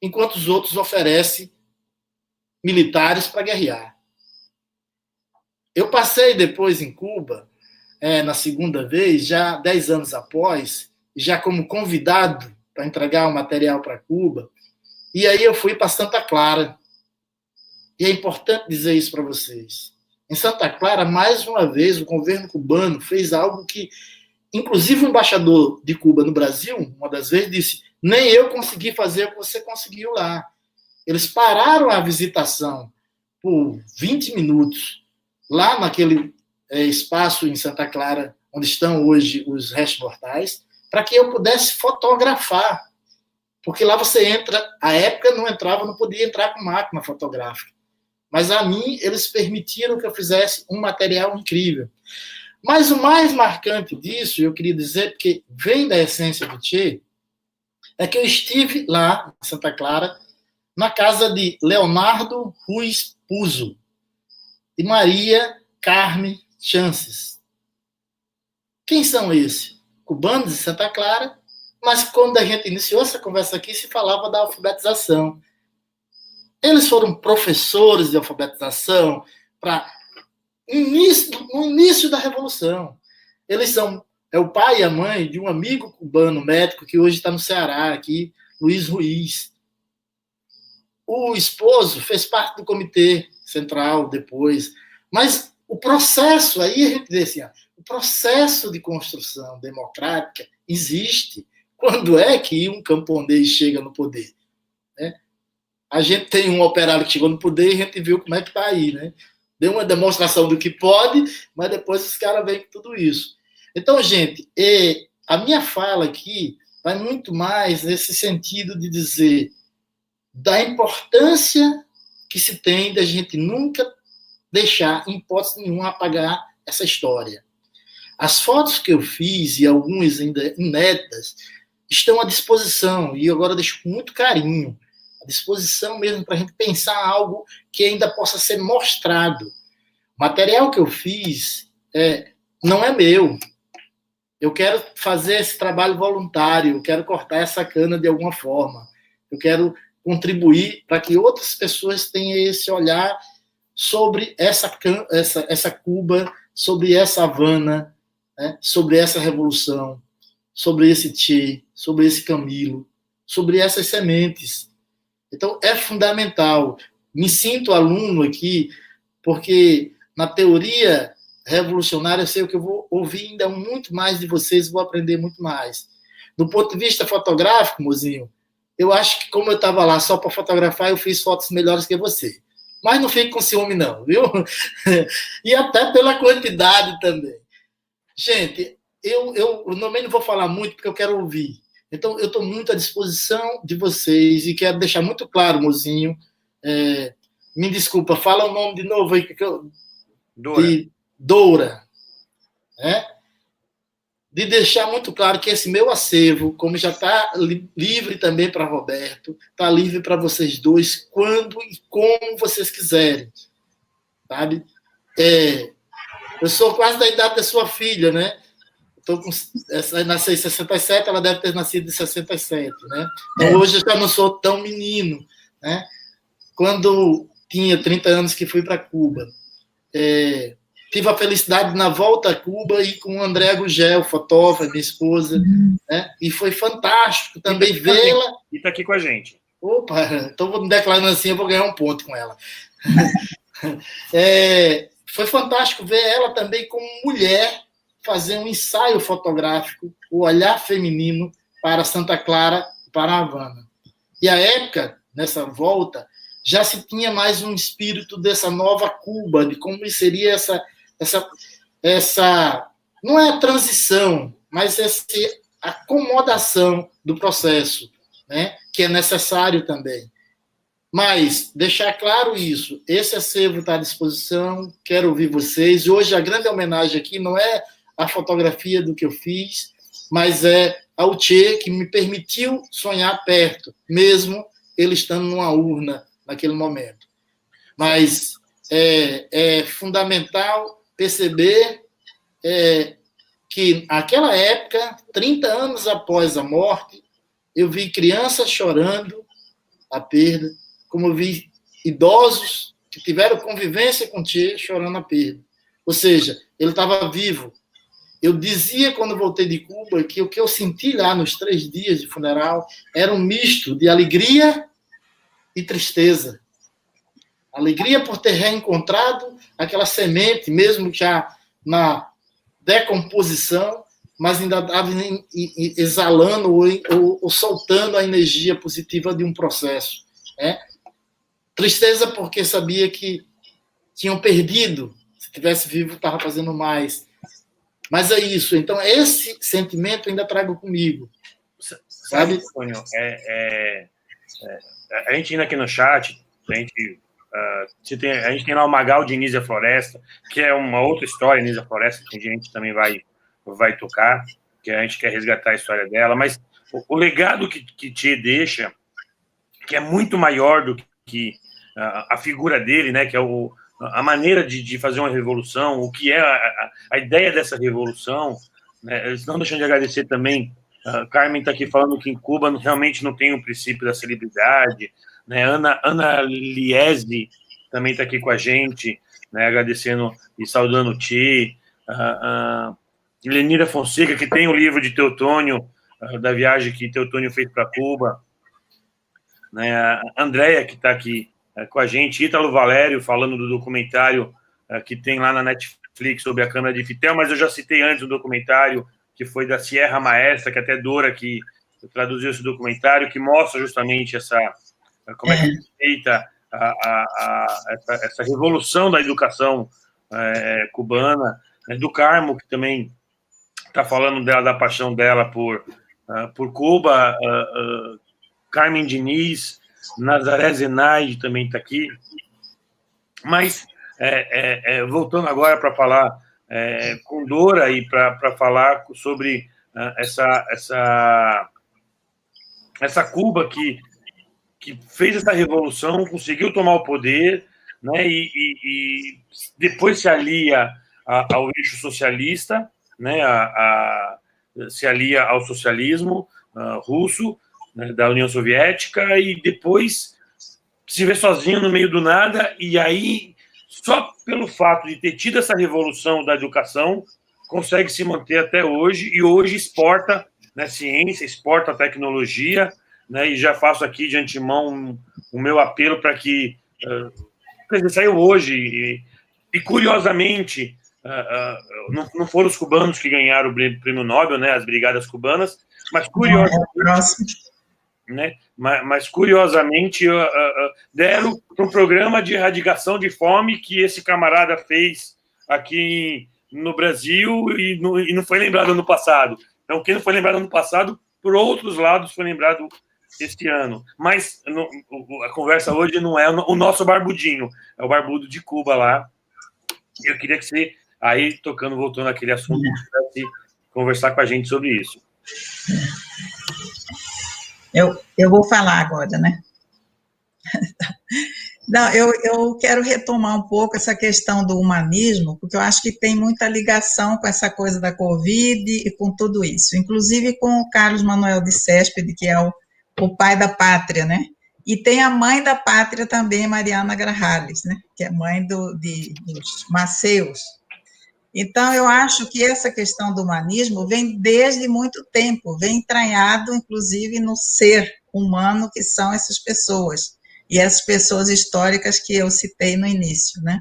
enquanto os outros oferecem militares para guerrear. Eu passei depois em Cuba, na segunda vez, já 10 anos após, já como convidado para entregar o material para Cuba, e aí eu fui para Santa Clara. E é importante dizer isso para vocês. Em Santa Clara, mais uma vez, o governo cubano fez algo que, inclusive o embaixador de Cuba no Brasil, uma das vezes, disse: nem eu consegui fazer o que você conseguiu lá. Eles pararam a visitação por 20 minutos, lá naquele espaço em Santa Clara, onde estão hoje os restos mortais, para que eu pudesse fotografar. Porque lá você entra, à época não podia entrar com máquina fotográfica. Mas a mim, eles permitiram que eu fizesse um material incrível. Mas o mais marcante disso, eu queria dizer, porque vem da essência do Che, é que eu estive lá, em Santa Clara, na casa de Leonardo Ruiz Puzo e Maria Carme Chances. Quem são esses? Cubanos de Santa Clara, mas quando a gente iniciou essa conversa aqui, se falava da alfabetização. Eles foram professores de alfabetização para no início da Revolução. Eles são o pai e a mãe de um amigo cubano, médico, que hoje está no Ceará, aqui, Luiz Ruiz. O esposo fez parte do comitê central depois. Mas o processo, aí a gente diz assim, o processo de construção democrática existe. Quando é que um camponês chega no poder? Né? A gente tem um operário que chegou no poder e a gente viu como é que está aí, né? Deu uma demonstração do que pode, mas depois os caras vêm com tudo isso. Então, gente, a minha fala aqui vai muito mais nesse sentido de dizer da importância que se tem da gente nunca deixar, em hipótese nenhuma, apagar essa história. As fotos que eu fiz, e algumas ainda inéditas, estão à disposição, e agora eu deixo com muito carinho, à disposição mesmo para a gente pensar algo que ainda possa ser mostrado. O material que eu fiz não é meu. Eu quero fazer esse trabalho voluntário, eu quero cortar essa cana de alguma forma, eu quero contribuir para que outras pessoas tenham esse olhar sobre essa Cuba, sobre essa Havana, né, sobre essa revolução, sobre esse Che, sobre esse Camilo, sobre essas sementes. Então, é fundamental. Me sinto aluno aqui, porque na teoria revolucionária eu sei o que eu vou ouvir ainda muito mais de vocês, vou aprender muito mais. Do ponto de vista fotográfico, mozinho, eu acho que como eu estava lá só para fotografar, eu fiz fotos melhores que você. Mas não fique com ciúme, não, viu? E até pela quantidade também. Gente, eu também não vou falar muito, porque eu quero ouvir. Então, eu estou muito à disposição de vocês e quero deixar muito claro, mozinho. Me desculpa, fala o nome de novo aí. Doura. De deixar muito claro que esse meu acervo, como já está livre também para Roberto, está livre para vocês dois, quando e como vocês quiserem. Sabe? Eu sou quase da idade da sua filha, né? Essa nasceu em 67, ela deve ter nascido em 67, né? Então, hoje eu já não sou tão menino, né? Quando tinha 30 anos que fui para Cuba, tive a felicidade na volta a Cuba e com o André Gugel, fotógrafo, minha esposa, né? E foi fantástico também vê-la. E está aqui com a gente. Opa, então vou me declarando assim, eu vou ganhar um ponto com ela. Foi fantástico ver ela também como mulher fazer um ensaio fotográfico, o olhar feminino para Santa Clara, para Havana. E a época, nessa volta, já se tinha mais um espírito dessa nova Cuba, de como seria essa não é a transição, mas essa acomodação do processo, né, que é necessário também. Mas deixar claro isso, esse acervo está à disposição, quero ouvir vocês. Hoje a grande homenagem aqui não é a fotografia do que eu fiz, mas é ao Che, que me permitiu sonhar perto, mesmo ele estando numa urna naquele momento. Mas é fundamental perceber que naquela época, 30 anos após a morte, eu vi crianças chorando a perda, como eu vi idosos que tiveram convivência com o Che chorando a perda. Ou seja, ele estava vivo. Eu dizia, quando voltei de Cuba, que o que eu senti lá nos 3 dias de funeral era um misto de alegria e tristeza. Alegria por ter reencontrado aquela semente, mesmo já na decomposição, mas ainda estava exalando ou soltando a energia positiva de um processo. Tristeza porque sabia que tinham perdido. Se tivesse vivo, estava fazendo mais. Mas é isso. Então, esse sentimento eu ainda trago comigo. Sabe? Antônio, a gente indo aqui no chat, a gente tem lá o Magal de Nízia Floresta, que é uma outra história, Nízia Floresta, que a gente também vai tocar, que a gente quer resgatar a história dela, mas o legado que Che deixa, que é muito maior do que a figura dele, né, que é a maneira de fazer uma revolução, o que é a ideia dessa revolução, né, eles não deixam de agradecer também. Carmen está aqui falando que em Cuba realmente não tem o princípio da celebridade, né? Ana Liese também está aqui com a gente, né, agradecendo e saudando o Che. Lenira Fonseca, que tem o livro de Teotônio, da viagem que Teotônio fez para Cuba, né? A Andréia, que está aqui com a gente, Ítalo Valério, falando do documentário que tem lá na Netflix sobre a Câmara de Fitel, mas eu já citei antes um documentário que foi da Sierra Maestra, que até Dora que traduziu esse documentário, que mostra justamente como é que é feita essa revolução da educação cubana, né? Do Carmo, que também está falando dela, da paixão dela por Cuba, Carmen Diniz, Nazaré Zenaide também está aqui. Mas, voltando agora para falar com Dora e para falar sobre essa Cuba que fez essa revolução, conseguiu tomar o poder, né, e depois se alia ao eixo socialista, né, se alia ao socialismo russo, né, da União Soviética, e depois se vê sozinho no meio do nada, e aí, só pelo fato de ter tido essa revolução da educação, consegue se manter até hoje, e hoje exporta, né, ciência, exporta tecnologia, né, e já faço aqui de antemão o meu apelo para que saiu hoje, e curiosamente, não foram os cubanos que ganharam o prêmio Nobel, né, as brigadas cubanas, Mas curiosamente, deram para um programa de erradicação de fome que esse camarada fez aqui no Brasil e não foi lembrado no passado. Então, quem não foi lembrado no passado, por outros lados, foi lembrado este ano. Mas a conversa hoje não é o nosso barbudinho, é o barbudo de Cuba lá. Eu queria que você, aí, voltando àquele assunto, pudesse conversar com a gente sobre isso. Eu vou falar agora, né? Não, eu quero retomar um pouco essa questão do humanismo, porque eu acho que tem muita ligação com essa coisa da Covid e com tudo isso, inclusive com o Carlos Manuel de Céspedes, que é o pai da pátria, né? E tem a mãe da pátria também, Mariana Grajales, né? Que é mãe dos Maceus. Então, eu acho que essa questão do humanismo vem desde muito tempo, vem entranhado, inclusive, no ser humano que são essas pessoas, e essas pessoas históricas que eu citei no início, né?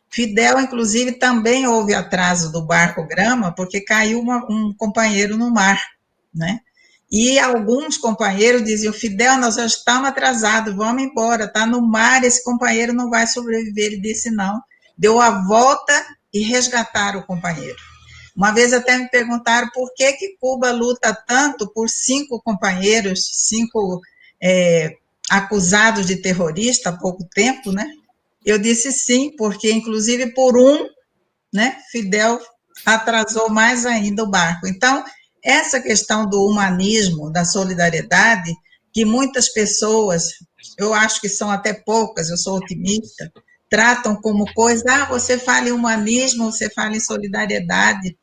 Fidel, inclusive, também houve atraso do barco Grama, porque caiu um companheiro no mar, né? E alguns companheiros diziam, Fidel, nós já estamos atrasados, vamos embora, está no mar, esse companheiro não vai sobreviver. Ele disse não, deu a volta e resgataram o companheiro. Uma vez até me perguntaram por que Cuba luta tanto por 5 companheiros, 5 acusados de terrorista há pouco tempo, né? Eu disse sim, porque inclusive por né, Fidel atrasou mais ainda o barco. Então, essa questão do humanismo, da solidariedade, que muitas pessoas, eu acho que são até poucas, eu sou otimista, tratam como coisa, você fala em humanismo, você fala em solidariedade,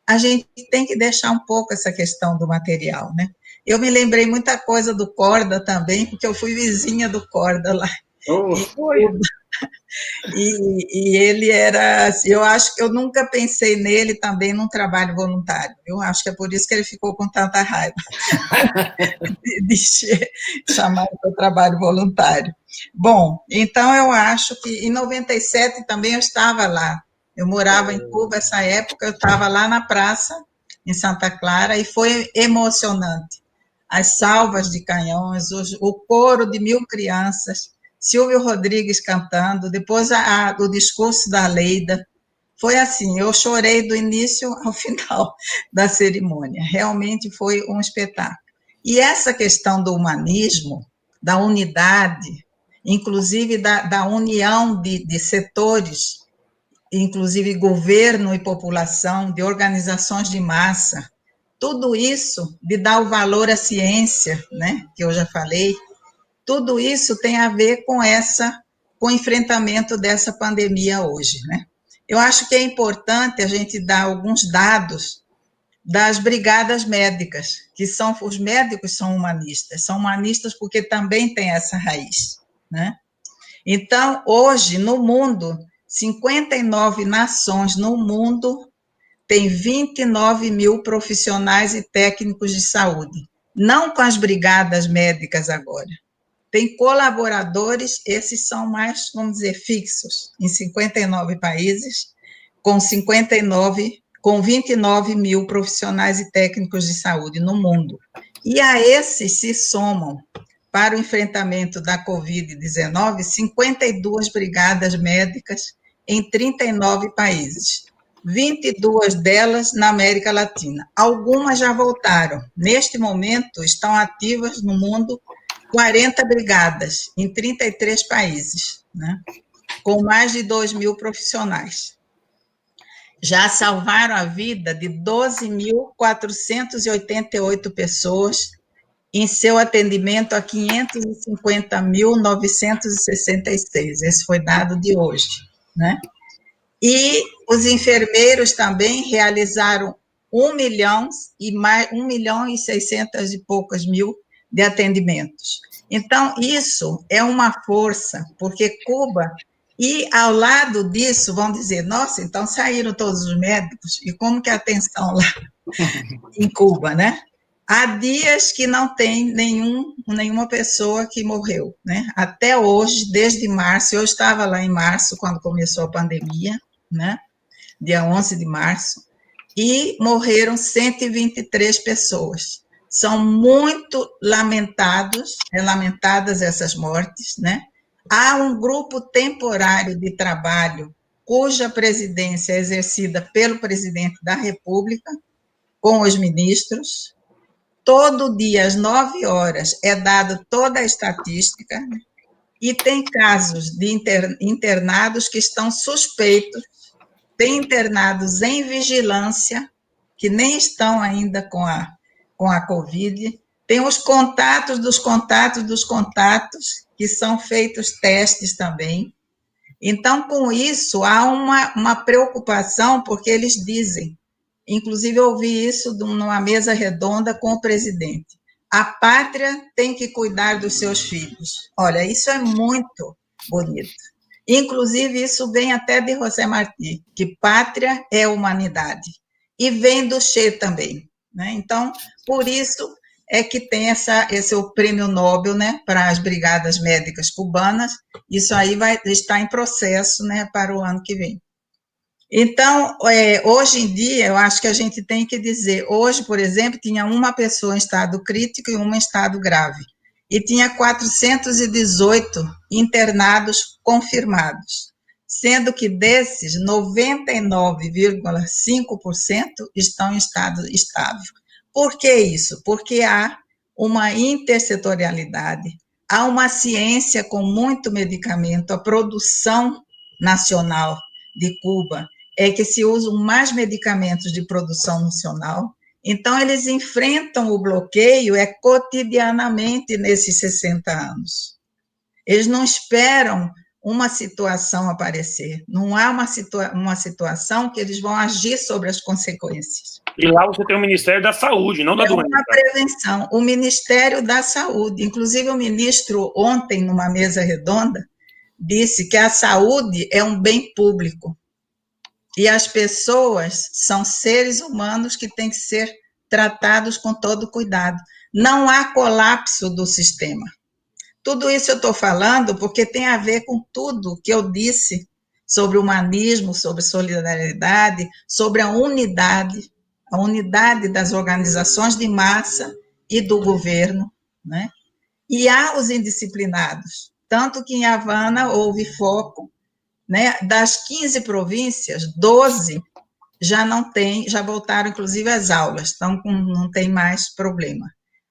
a gente tem que deixar um pouco essa questão do material, né? Eu me lembrei muita coisa do Korda também, porque eu fui vizinha do Korda lá. E ele era, eu acho que eu nunca pensei nele também num trabalho voluntário. Eu acho que é por isso que ele ficou com tanta raiva de chamar para o trabalho voluntário. Bom, então eu acho que em 97 também eu estava lá. Eu morava em Cuba essa época, eu estava lá na praça, em Santa Clara, e foi emocionante. As salvas de canhões, o coro de 1000 crianças, Silvio Rodrigues cantando, depois o discurso da Leida. Foi assim, eu chorei do início ao final da cerimônia. Realmente foi um espetáculo. E essa questão do humanismo, da unidade, inclusive da união de setores, inclusive governo e população, de organizações de massa, tudo isso de dar o valor à ciência, né, que eu já falei, tudo isso tem a ver com o enfrentamento dessa pandemia hoje, né? Eu acho que é importante a gente dar alguns dados das brigadas médicas, que os médicos são humanistas porque também tem essa raiz, né? Então, hoje, no mundo, 59 nações no mundo tem 29 mil profissionais e técnicos de saúde, não com as brigadas médicas agora. Tem colaboradores, esses são mais, vamos dizer, fixos, em 59 países, com 29 mil profissionais e técnicos de saúde no mundo. E a esses se somam, para o enfrentamento da Covid-19, 52 brigadas médicas em 39 países, 22 delas na América Latina. Algumas já voltaram. Neste momento, estão ativas no mundo 40 brigadas em 33 países, né? Com mais de 2.000 profissionais. Já salvaram a vida de 12.488 pessoas em seu atendimento a 550.966. Esse foi dado de hoje, né? E os enfermeiros também realizaram 1 milhão e 600 e poucas mil de atendimentos. Então, isso é uma força, porque Cuba, e ao lado disso, vão dizer, nossa, então saíram todos os médicos, e como que é a atenção lá em Cuba, né? Há dias que não tem nenhuma pessoa que morreu, né? Até hoje, desde março, eu estava lá em março, quando começou a pandemia, né? Dia 11 de março, e morreram 123 pessoas. são muito lamentadas essas mortes, né? Há um grupo temporário de trabalho cuja presidência é exercida pelo presidente da República, com os ministros. Todo dia, às 9 horas, é dada toda a estatística, né? E tem casos de internados que estão suspeitos, tem internados em vigilância, que nem estão ainda com a Covid, tem os contatos dos contatos dos contatos, que são feitos testes também. Então, com isso, há uma preocupação, porque eles dizem, inclusive eu ouvi isso numa mesa redonda com o presidente, a pátria tem que cuidar dos seus filhos. Olha, isso é muito bonito. Inclusive, isso vem até de José Martí, que pátria é humanidade. E vem do Che também, né? Então, por isso é que tem esse o prêmio Nobel, né, para as brigadas médicas cubanas. Isso aí vai estar em processo, né, para o ano que vem. Então, hoje em dia, eu acho que a gente tem que dizer, hoje, por exemplo, tinha uma pessoa em estado crítico e uma em estado grave, e tinha 418 internados confirmados, sendo que desses, 99,5% estão em estado estável. Por que isso? Porque há uma intersetorialidade, há uma ciência com muito medicamento, a produção nacional de Cuba é que se usam mais medicamentos de produção nacional, então eles enfrentam o bloqueio cotidianamente nesses 60 anos. Eles não esperam uma situação aparecer, não há uma situação que eles vão agir sobre as consequências. E lá você tem o Ministério da Saúde, não da doença. É uma prevenção, o Ministério da Saúde, inclusive o ministro ontem, numa mesa redonda, disse que a saúde é um bem público, e as pessoas são seres humanos que têm que ser tratados com todo cuidado. Não há colapso do sistema. Tudo isso eu estou falando porque tem a ver com tudo que eu disse sobre humanismo, sobre solidariedade, sobre a unidade das organizações de massa e do governo, né? E há os indisciplinados, tanto que em Havana houve foco, né? Das 15 províncias, 12 já voltaram, inclusive, às aulas, então não tem mais problema.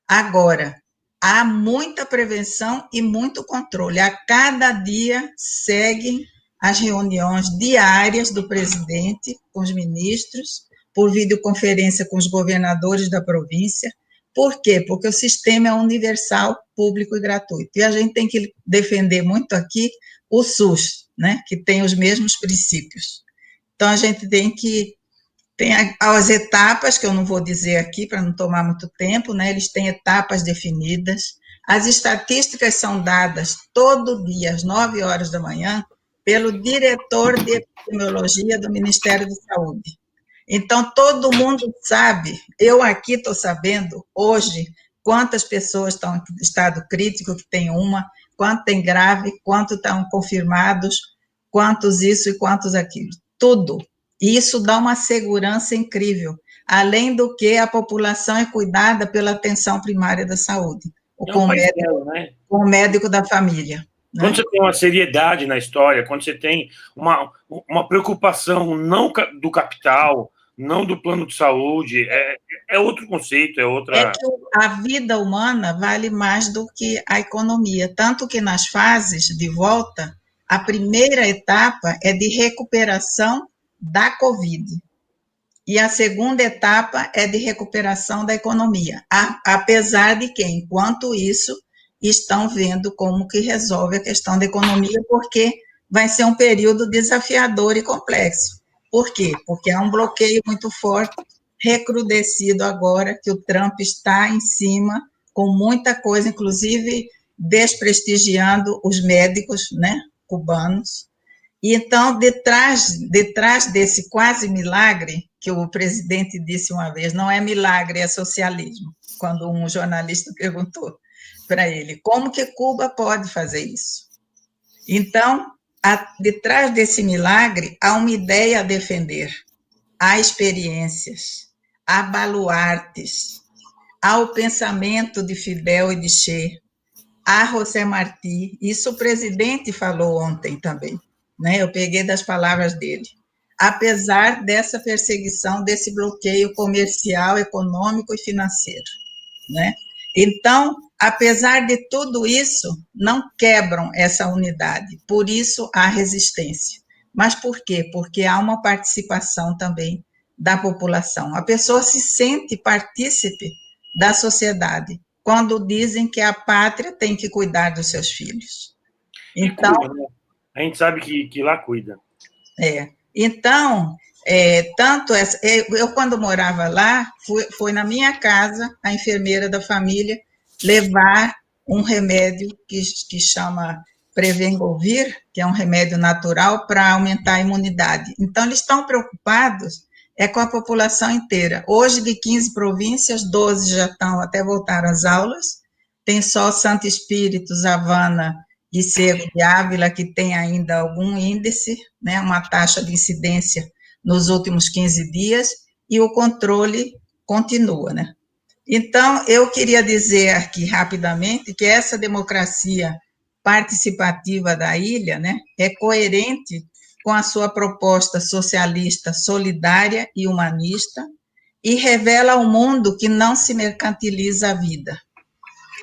Agora, há muita prevenção e muito controle. A cada dia seguem as reuniões diárias do presidente com os ministros, por videoconferência com os governadores da província. Por quê? Porque o sistema é universal, público e gratuito. E a gente tem que defender muito aqui o SUS, né, que tem os mesmos princípios. Então, a gente tem as etapas, que eu não vou dizer aqui para não tomar muito tempo, né, eles têm etapas definidas. As estatísticas são dadas todo dia, às 9 horas da manhã, pelo diretor de epidemiologia do Ministério da Saúde. Então, todo mundo sabe, eu aqui estou sabendo, hoje, quantas pessoas estão em estado crítico, que tem uma, quanto tem grave, quanto estão confirmados, quantos isso e quantos aquilo, tudo. E isso dá uma segurança incrível, além do que a população é cuidada pela atenção primária da saúde, com o médico da família. Né? Quando você tem uma seriedade na história, quando você tem uma preocupação não do capital, não do plano de saúde, é outro conceito, é outra... É que a vida humana vale mais do que a economia, tanto que nas fases de volta, a primeira etapa é de recuperação da Covid, e a segunda etapa é de recuperação da economia, apesar de que, enquanto isso, estão vendo como que resolve a questão da economia, porque vai ser um período desafiador e complexo. Por quê? Porque há um bloqueio muito forte, recrudescido agora, que o Trump está em cima, com muita coisa, inclusive desprestigiando os médicos, né, cubanos. E então, detrás desse quase milagre, que o presidente disse uma vez, não é milagre, é socialismo, quando um jornalista perguntou para ele, como que Cuba pode fazer isso? Então, detrás desse milagre, há uma ideia a defender, há experiências, há baluartes, ao pensamento de Fidel e de Che, a José Martí, isso o presidente falou ontem também, né? Eu peguei das palavras dele. Apesar dessa perseguição, desse bloqueio comercial, econômico e financeiro, né? Então, apesar de tudo isso, não quebram essa unidade, por isso há resistência. Mas por quê? Porque há uma participação também da população. A pessoa se sente partícipe da sociedade quando dizem que a pátria tem que cuidar dos seus filhos. Então, cuida, né? A gente sabe que lá cuida. Então, tanto essa, eu quando morava lá, foi na minha casa a enfermeira da família levar um remédio que chama Prevengovir, que é um remédio natural para aumentar a imunidade. Então, eles estão preocupados com a população inteira. Hoje, de 15 províncias, 12 já estão, até voltaram às aulas, tem só Santo Espírito, Havana e Ciego de Ávila, que tem ainda algum índice, né, uma taxa de incidência nos últimos 15 dias, e o controle continua, né? Então, eu queria dizer aqui rapidamente que essa democracia participativa da ilha, né, é coerente com a sua proposta socialista, solidária e humanista, e revela ao mundo que não se mercantiliza a vida,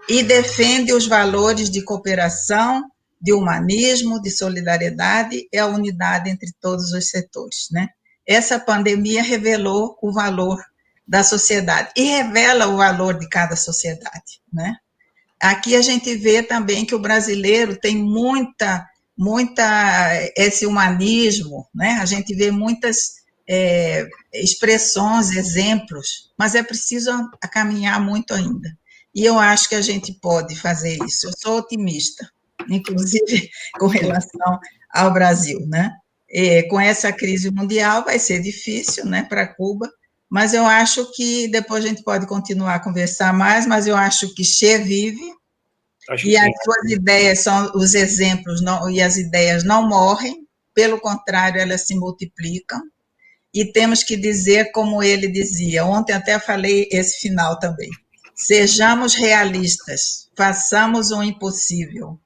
e defende os valores de cooperação, de humanismo, de solidariedade e a unidade entre todos os setores, né? Essa pandemia revelou o valor da sociedade e revela o valor de cada sociedade, né? Aqui a gente vê também que o brasileiro tem muita esse humanismo, né? A gente vê muitas expressões, exemplos, mas é preciso caminhar muito ainda. E eu acho que a gente pode fazer isso. Eu sou otimista, inclusive com relação ao Brasil, né? Com essa crise mundial vai ser difícil, né, para Cuba, mas eu acho que depois a gente pode continuar a conversar mais, mas eu acho que Che vive, e as suas ideias são os exemplos, não, e as ideias não morrem, pelo contrário, elas se multiplicam, e temos que dizer como ele dizia, ontem até falei esse final também, sejamos realistas, façamos o impossível,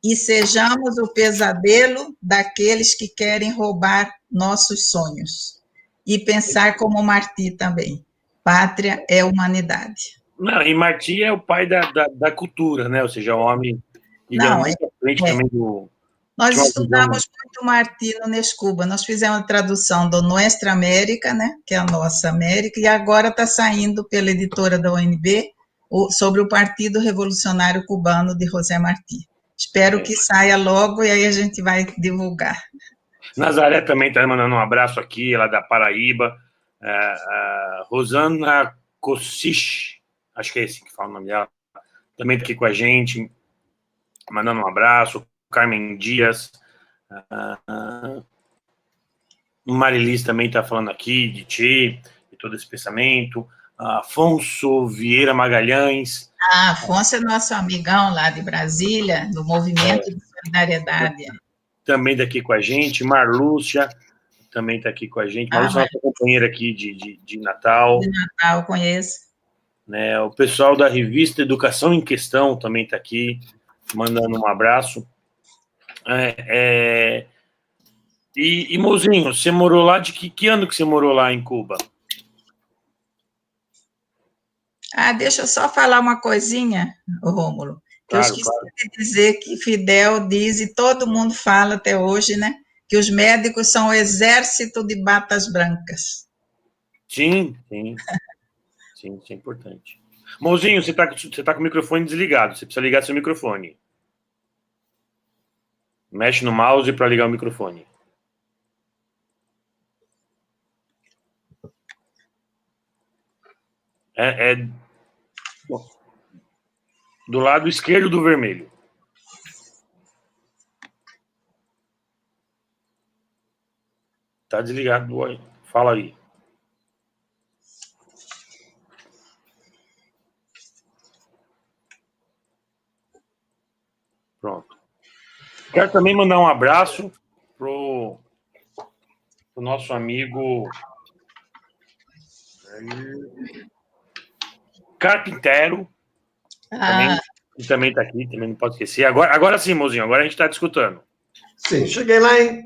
e sejamos o pesadelo daqueles que querem roubar nossos sonhos. E pensar como Martí também. Pátria é humanidade. Não, e Martí é o pai da cultura, né? Ou seja, o homem que ia muito à frente também do... Nós estudamos muito Martí no Nescuba. Nós fizemos a tradução do Nuestra América, né? Que é a nossa América, e agora está saindo pela editora da UNB sobre o Partido Revolucionário Cubano de José Martí. Espero que saia logo e aí a gente vai divulgar. Nazaré também está mandando um abraço aqui, ela é da Paraíba. Rosana Kossich, acho que é esse que fala o nome dela, também está aqui com a gente, mandando um abraço. Carmen Dias. Marilis também está falando aqui de Che, de todo esse pensamento. Afonso Vieira Magalhães. Afonso é nosso amigão lá de Brasília, do Movimento de Solidariedade. Também está aqui com a gente. Marlúcia também está aqui com a gente. Marlúcia é nossa companheira aqui de Natal. De Natal, conheço. Né, o pessoal da revista Educação em Questão também está aqui, mandando um abraço. E Mozinho, você morou lá de que ano que você morou lá em Cuba? Deixa eu só falar uma coisinha, Rômulo, que eu esqueci de dizer que Fidel diz, e todo mundo fala até hoje, né, que os médicos são o exército de batas brancas. Sim, isso é importante. Mozinho, você tá com o microfone desligado, você precisa ligar seu microfone. Mexe no mouse para ligar o microfone. Do lado esquerdo do vermelho. Tá desligado. Fala aí. Pronto. Quero também mandar um abraço pro nosso amigo Carpintero, que também está aqui, também não pode esquecer. Agora sim, mozinho, agora a gente está discutindo. Sim, cheguei lá em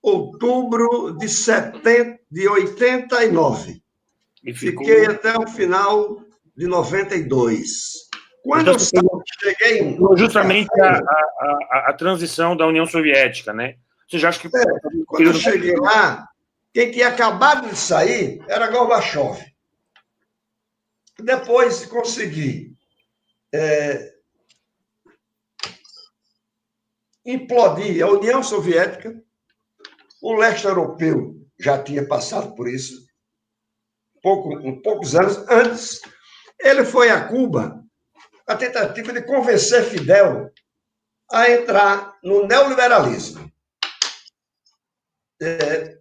outubro de 89. E fiquei até o final de 92. Quando eu cheguei... Justamente a transição da União Soviética, né? Você já acha que... Quando eu cheguei lá, quem tinha acabado de sair era Gorbachev. Depois consegui implodir a União Soviética. O leste europeu já tinha passado por isso, poucos anos antes. Ele foi a Cuba, a tentativa de convencer Fidel a entrar no neoliberalismo.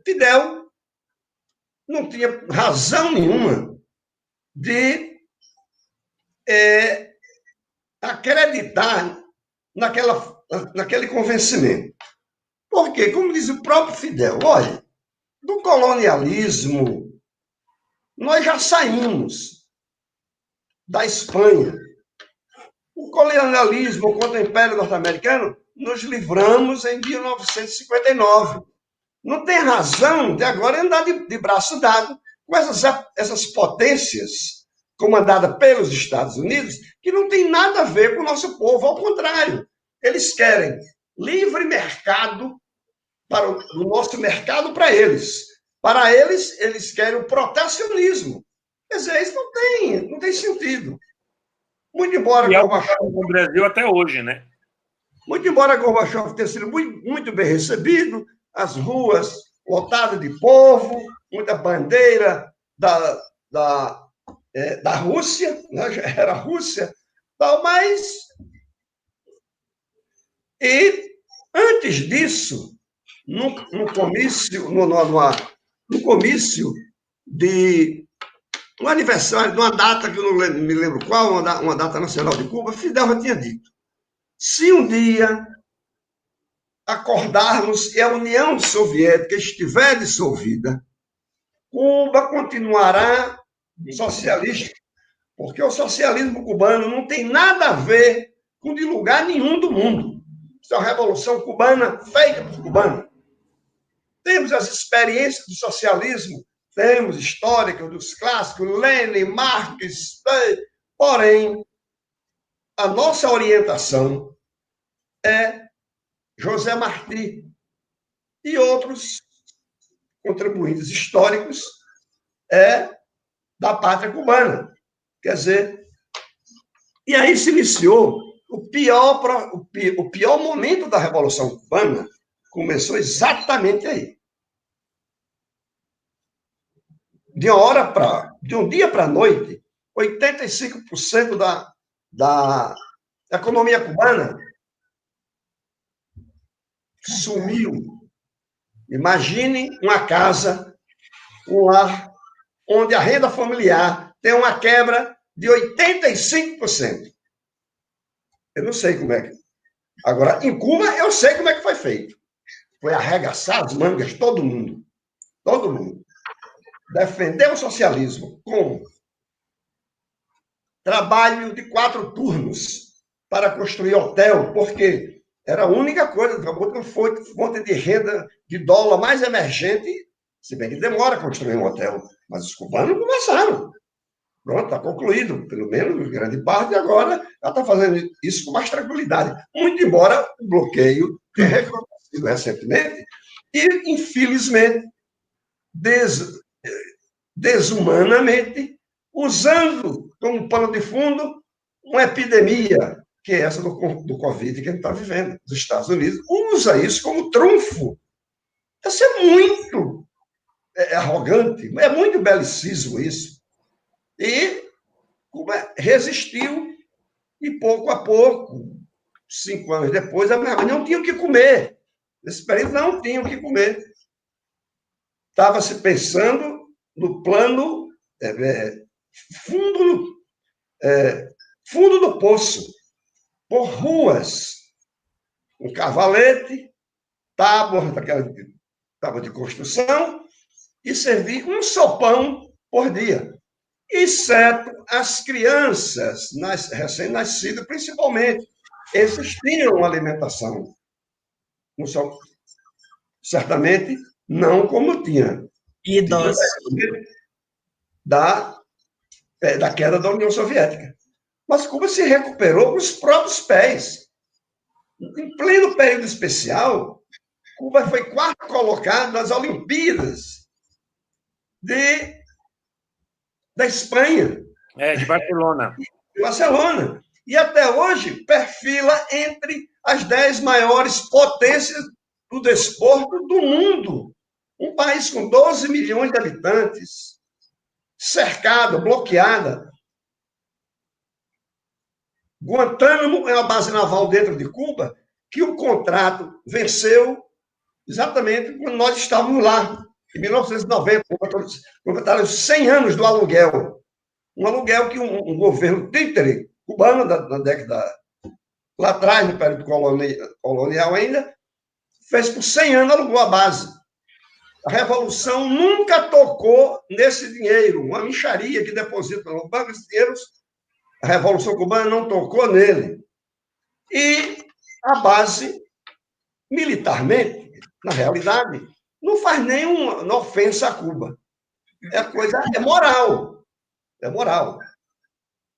Fidel não tinha razão nenhuma de acreditar naquele convencimento. Porque, como diz o próprio Fidel, olha, do colonialismo nós já saímos da Espanha. O colonialismo contra o Império Norte-Americano nos livramos em 1959. Não tem razão de agora andar de braço dado com essas potências comandadas pelos Estados Unidos, que não tem nada a ver com o nosso povo, ao contrário. Eles querem livre mercado, o nosso mercado para eles. Para eles, eles querem o protecionismo. Quer dizer, isso não tem sentido. Muito embora Gorbachev no Brasil até hoje, né? Muito embora Gorbachev tenha sido muito bem recebido, as ruas lotadas de povo, muita bandeira da Rússia, né? Já era a Rússia, tal, mas... E, antes disso, no comício de um aniversário, de uma data que eu não me lembro qual, uma data nacional de Cuba, Fidel já tinha dito: se um dia acordarmos e a União Soviética estiver dissolvida, Cuba continuará socialista, porque o socialismo cubano não tem nada a ver com de lugar nenhum do mundo. Isso é uma revolução cubana feita por cubanos. Temos as experiências do socialismo, temos históricas dos clássicos, Lenin, Marx, porém, a nossa orientação é José Martí e outros contribuintes históricos da pátria cubana. Quer dizer, e aí se iniciou o pior momento da Revolução Cubana, começou exatamente aí. De um dia para a noite, 85% da economia cubana sumiu. Imagine uma casa, um lar, onde a renda familiar tem uma quebra de 85%. Eu não sei como é que... Agora, em Cuba, eu sei como é que foi feito. Foi arregaçar as mangas, todo mundo. Todo mundo. Defender o socialismo com trabalho de 4 turnos para construir hotel, porque era a única coisa, a fonte de renda de dólar mais emergente, se bem que demora a construir um hotel, mas os cubanos começaram. Pronto, está concluído, pelo menos grande parte, e agora ela está fazendo isso com mais tranquilidade. Muito embora o bloqueio tenha reconhecido recentemente e, infelizmente, desumanamente, usando como pano de fundo uma epidemia, que é essa do Covid que a gente está vivendo. Os Estados Unidos usa isso como trunfo. Isso é muito arrogante, é muito belicismo isso. E Cuba resistiu e, pouco a pouco, 5 anos depois, não tinham o que comer. Nesse período, não tinham o que comer. Estava se pensando no plano fundo do poço, por ruas, um cavalete, tábua de construção, e servir um sopão por dia. exceto as crianças recém-nascidas, principalmente. Esses tinham alimentação. Não só, certamente, não como tinha. Idosos. Da queda da União Soviética. Mas Cuba se recuperou com os próprios pés. Em pleno período especial, Cuba foi quarto colocado nas Olimpíadas da Espanha. De Barcelona. Barcelona. E até hoje perfila entre as 10 maiores potências do desporto do mundo. Um país com 12 milhões de habitantes, cercada, bloqueada. Guantánamo é uma base naval dentro de Cuba que o contrato venceu exatamente quando nós estávamos lá, em 1990, completaram 100 anos do aluguel. Um aluguel que um governo títere cubano na década, lá atrás, no período colonial ainda, fez por 100 anos, alugou a base. A Revolução nunca tocou nesse dinheiro, uma mixaria que deposita no banco esses dinheiros. A Revolução Cubana não tocou nele. E a base, militarmente, na realidade, não faz nenhuma ofensa a Cuba. É moral. É moral.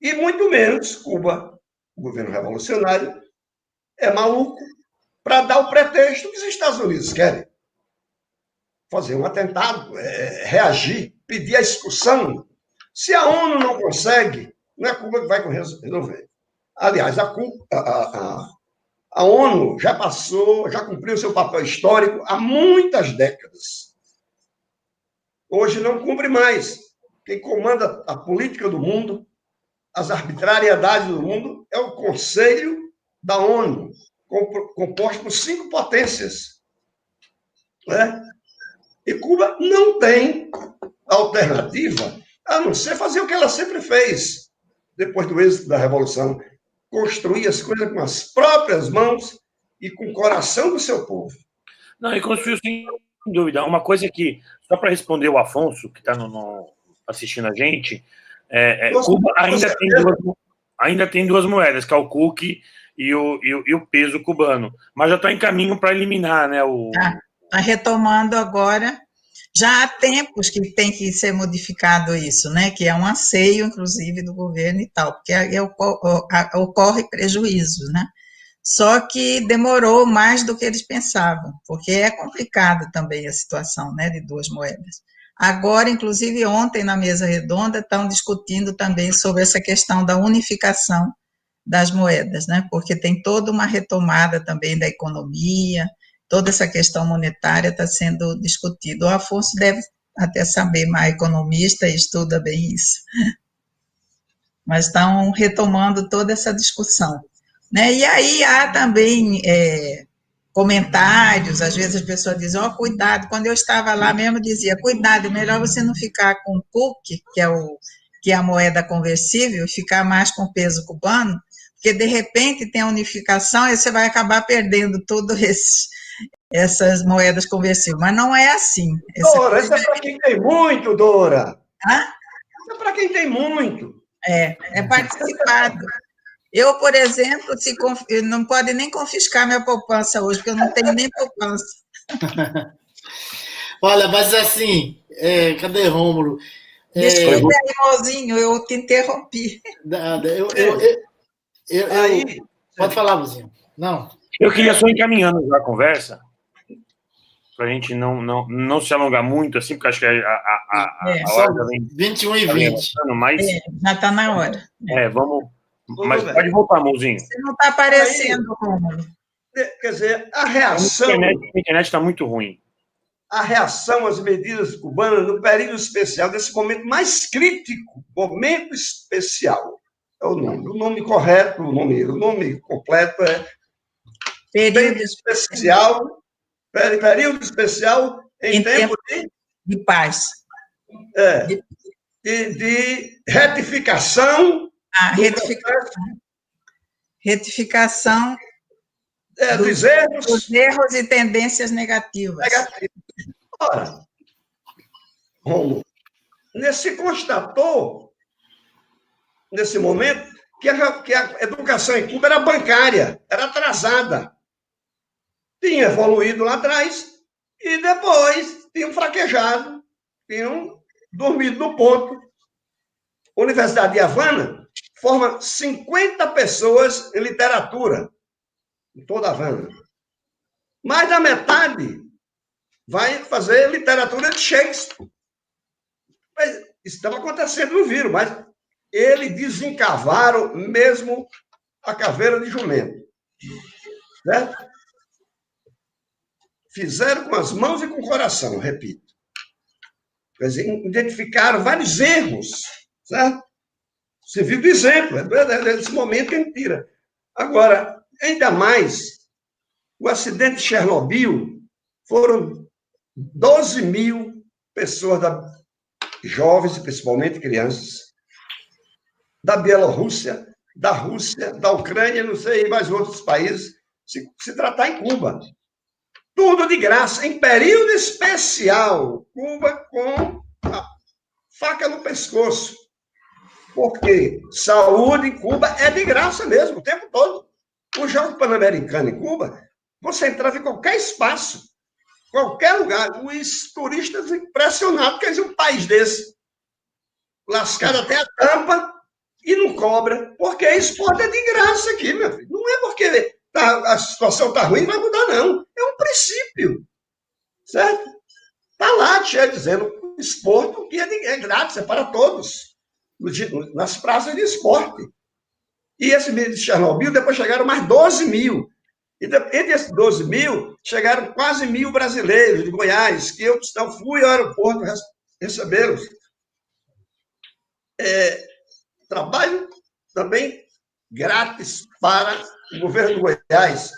E muito menos Cuba, o governo revolucionário, é maluco para dar o pretexto que os Estados Unidos querem. Fazer um atentado, reagir, pedir a expulsão. Se a ONU não consegue, não é Cuba que vai resolver. Aliás, a ONU já cumpriu seu papel histórico há muitas décadas. Hoje não cumpre mais. Quem comanda a política do mundo, as arbitrariedades do mundo, é o Conselho da ONU, composto por 5 potências. Né? E Cuba não tem alternativa a não ser fazer o que ela sempre fez, depois do êxito da Revolução, construir as coisas com as próprias mãos e com o coração do seu povo. Não, e construiu sem dúvida. Uma coisa que, só para responder o Afonso, que está assistindo a gente, Cuba ainda tem 2 moedas, que é o cookie e o peso cubano, mas já está em caminho para eliminar, né? Está retomando agora. Já há tempos que tem que ser modificado isso, né? Que é um anseio, inclusive, do governo e tal, porque ocorre prejuízo, né? Só que demorou mais do que eles pensavam, porque é complicado também a situação, né, de 2 moedas. Agora, inclusive, ontem, na mesa redonda, estão discutindo também sobre essa questão da unificação das moedas, né? Porque tem toda uma retomada também da economia, toda essa questão monetária está sendo discutida. O Afonso deve até saber, mais economista, e estuda bem isso. Mas estão retomando toda essa discussão. Né? E aí há também comentários, às vezes as pessoas dizem, cuidado, quando eu estava lá mesmo dizia, cuidado, é melhor você não ficar com o PUC, que é a moeda conversível, ficar mais com o peso cubano, porque de repente tem a unificação e você vai acabar perdendo todos essas moedas conversíveis, mas não é assim. Dora, isso é para quem tem muito, Dora. Hã? Isso é para quem tem muito. É participado. Eu, por exemplo, não pode nem confiscar minha poupança hoje, porque eu não tenho nem poupança. Olha, mas assim, cadê Rômulo? Desculpa, irmãozinho, eu te interrompi. Pode falar, Luzinho. Não. Eu queria só encaminhando já a conversa, para a gente não se alongar muito, assim, porque acho que a hora também... 21h20. Mas... já está na hora. Vamos... Mas pode voltar, mãozinho. Você não está aparecendo, Rômulo. Quer dizer, a reação... A internet está muito ruim. A reação às medidas cubanas no período especial, desse momento mais crítico, momento especial. É o nome correto, o nome completo é período especial em tempo de paz. De retificação. Retificação dos erros e tendências negativas. Ora, Romulo, se constatou nesse momento, que a educação em Cuba era bancária, era atrasada. Tinha evoluído lá atrás e depois tinham fraquejado, tinham dormido no ponto. A Universidade de Havana forma 50 pessoas em literatura, em toda a Havana. Mais da metade vai fazer literatura de Shakespeare. Mas isso estava acontecendo no vírus, mas eles desencavaram mesmo a caveira de jumento. Certo? Fizeram com as mãos e com o coração, repito. Quer dizer, identificaram vários erros, certo? Serviu de exemplo, nesse momento que a gente tira. Agora, ainda mais, o acidente de Chernobyl foram 12 mil pessoas, jovens, principalmente crianças, da Bielorrússia, da Rússia, da Ucrânia, não sei, mais outros países, se tratar em Cuba. Tudo de graça, em período especial. Cuba com a faca no pescoço. Porque saúde em Cuba é de graça mesmo, o tempo todo. O Jogo Pan-Americano em Cuba, você entrava em qualquer espaço, qualquer lugar. Os turistas impressionados que um país desse, lascado até a tampa, e não cobra, porque esporte é de graça aqui, meu filho. Não é porque a situação está ruim, vai mudar, não. É um princípio, certo? Está lá, tia, dizendo, o esporte é grátis, é para todos, nas praças de esporte. E esse mês de Chernobyl, depois chegaram mais 12 mil. E entre esses 12 mil, chegaram quase 1.000 brasileiros de Goiás, que eu fui ao aeroporto recebê-los. Trabalho também grátis para o governo de Goiás.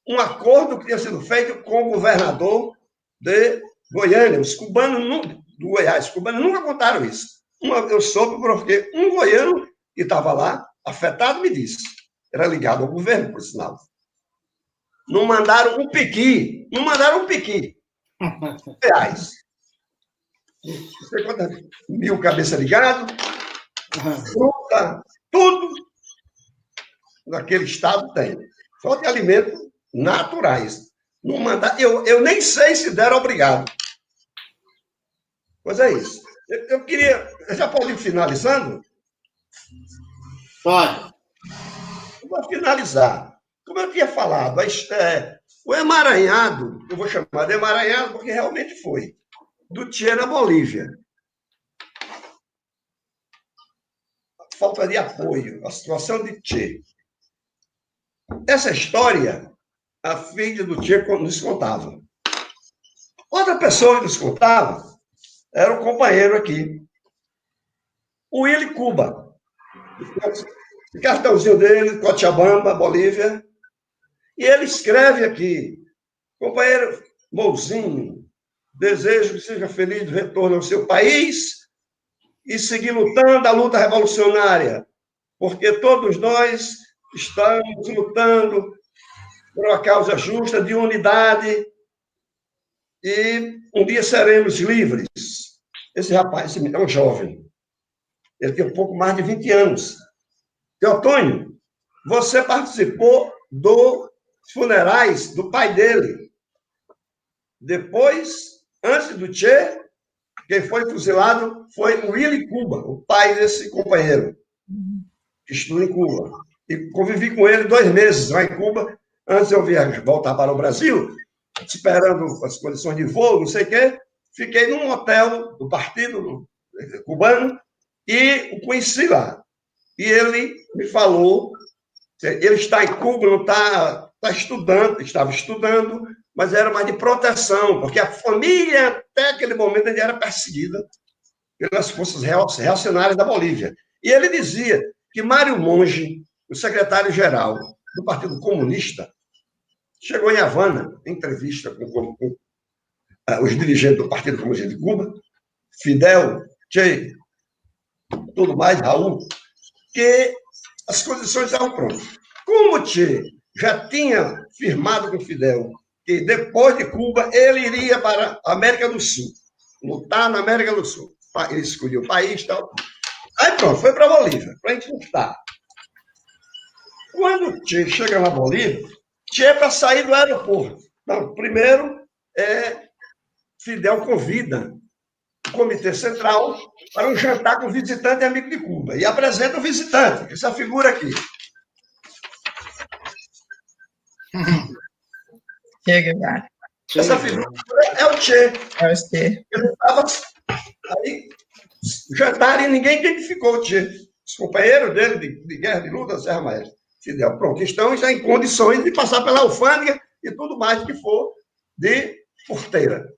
Um acordo que tinha sido feito com o governador de Goiânia. Os cubanos do Goiás, os cubanos nunca contaram isso. Eu soube porque um goiano que estava lá, afetado, me disse. Era ligado ao governo, por sinal. Não mandaram um piqui. Não mandaram um piqui. Reais. Não sei quantas 1.000 cabeça ligado. Fruta, tudo naquele estado tem. Só de alimentos naturais. Não mandar, eu nem sei se deram obrigado. Pois é isso. Eu queria... Já pode ir finalizando? Pode. Eu vou finalizar. Como eu tinha falado, o emaranhado, eu vou chamar de emaranhado porque realmente foi, do Che na Bolívia. A falta de apoio, a situação de Che. Essa história, a filha do Che nos contava. Outra pessoa que nos contava era um companheiro aqui, o Willy Cuba. O cartãozinho dele, Cochabamba, Bolívia. E ele escreve aqui, companheiro Mouzinho, desejo que seja feliz do retorno ao seu país e seguir lutando a luta revolucionária, porque todos nós estamos lutando por uma causa justa, de unidade, e um dia seremos livres. Esse rapaz é um jovem, ele tem um pouco mais de 20 anos. Teotônio, você participou dos funerais do pai dele. Depois, antes do Che, quem foi fuzilado foi o Willy Cuba, o pai desse companheiro, que estuda em Cuba. E convivi com ele 2 meses lá em Cuba, antes de eu voltar para o Brasil, esperando as condições de voo, não sei o quê. Fiquei num hotel do partido cubano e o conheci lá. E ele me falou, ele está em Cuba, não está estudando, estava estudando, mas era mais de proteção, porque a família, até aquele momento, ainda era perseguida pelas forças reacionárias da Bolívia. E ele dizia que Mário Monge, o secretário-geral do Partido Comunista, chegou em Havana, em entrevista com os dirigentes do Partido Comunista de Cuba, Fidel, Che, tudo mais, Raul, que as condições estavam prontas. Como Che já tinha firmado com Fidel que depois de Cuba ele iria para a América do Sul, lutar na América do Sul. Ele escolheu o país e tal. Aí pronto, foi para a Bolívia, para encurtar. Quando o Che chega na Bolívia, Che é para sair do aeroporto. Não, primeiro, Fidel convida o Comitê Central para um jantar com visitante e amigo de Cuba. E apresenta o visitante, essa figura aqui. Essa figura é o Che. É o Che. Ele estava aí, jantar, e ninguém identificou o Che. Os companheiros dele de guerra de luta, Serra Maestra, Fidel, pronto, estão já em condições de passar pela alfândega e tudo mais que for de porteira.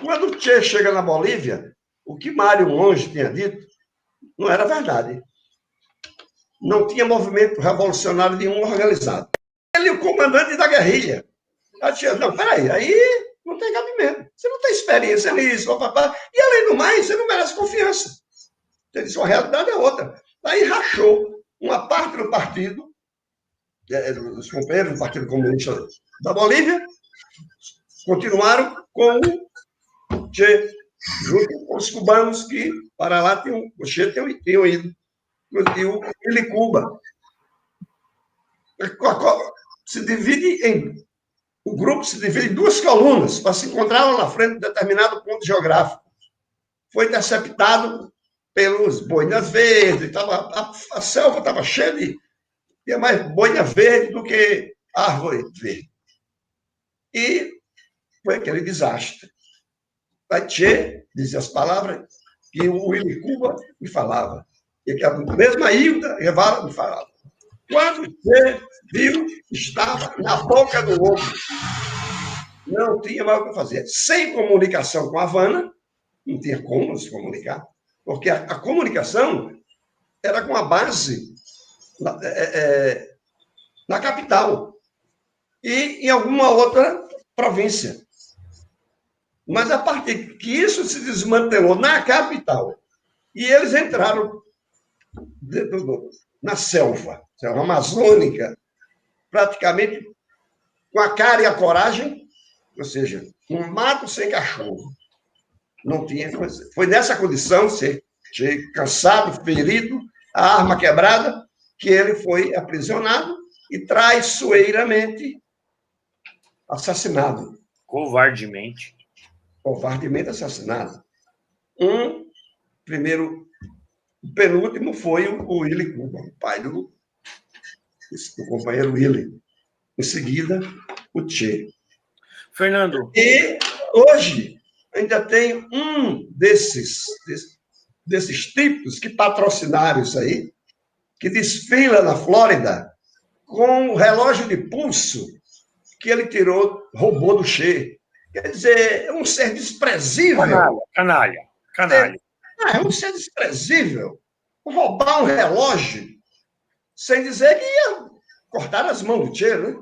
Quando o Che chega na Bolívia, o que Mário Monge tinha dito não era verdade. Não tinha movimento revolucionário nenhum organizado. Ele, o comandante da guerrilha. Não, peraí, aí não tem cabimento. Você não tem experiência nisso, papapá. E, além do mais, você não merece confiança. Ele disse, a realidade é outra. Aí rachou uma parte do partido, os companheiros do Partido Comunista da Bolívia, continuaram com o Che, junto com os cubanos que para lá o Che tinham ido. E o Ilikuba o grupo se divide em duas colunas para se encontrar lá na frente de determinado ponto geográfico. Foi interceptado pelos boinas verdes, a selva estava cheia de... Tinha mais boina verde do que árvore verde. E foi aquele desastre. A Che dizia as palavras que o Ilikuba me falava. E que a mesma Hilda Revala me falava. Quando Che viu, estava na boca do ovo. Não tinha mais o que fazer. Sem comunicação com a Havana, não tinha como se comunicar, porque a comunicação era com a base na capital e em alguma outra província. Mas a partir que isso se desmantelou na capital e eles entraram na selva amazônica, praticamente com a cara e a coragem, ou seja, um mato sem cachorro. Não tinha coisa. Foi nessa condição, cansado, ferido, a arma quebrada, que ele foi aprisionado e traiçoeiramente assassinado. Covardemente assassinado. O penúltimo foi o Willy Cuba, o pai do companheiro Willy. Em seguida, o Che. Fernando. E hoje ainda tem um desses tipos que patrocinaram isso aí, que desfila na Flórida com o relógio de pulso que ele roubou do Che. Quer dizer, é um ser desprezível. Canalha. É um ser desprezível. Roubar um relógio sem dizer que ia cortar as mãos do Che, né?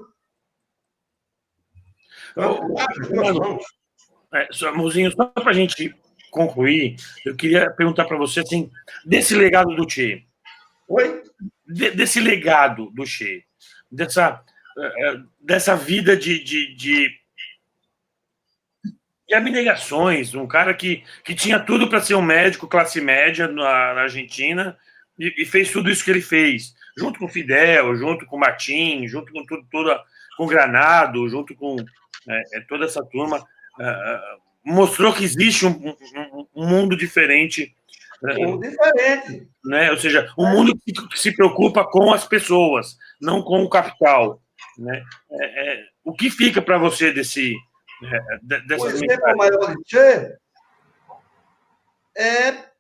Mozinho, só para a gente concluir, eu queria perguntar para você, assim, desse legado do Che. Oi? Desse legado do Che, dessa vida de abnegações, um cara que tinha tudo para ser um médico classe média na Argentina e fez tudo isso que ele fez, junto com o Fidel, junto com o Martim, junto com com o Granado, junto com toda essa turma, mostrou que existe um mundo diferente. Diferente. Né? Ou seja, um mundo que se preocupa com as pessoas, não com o capital. Né? O que fica para você dessa... O exemplo maior de Che é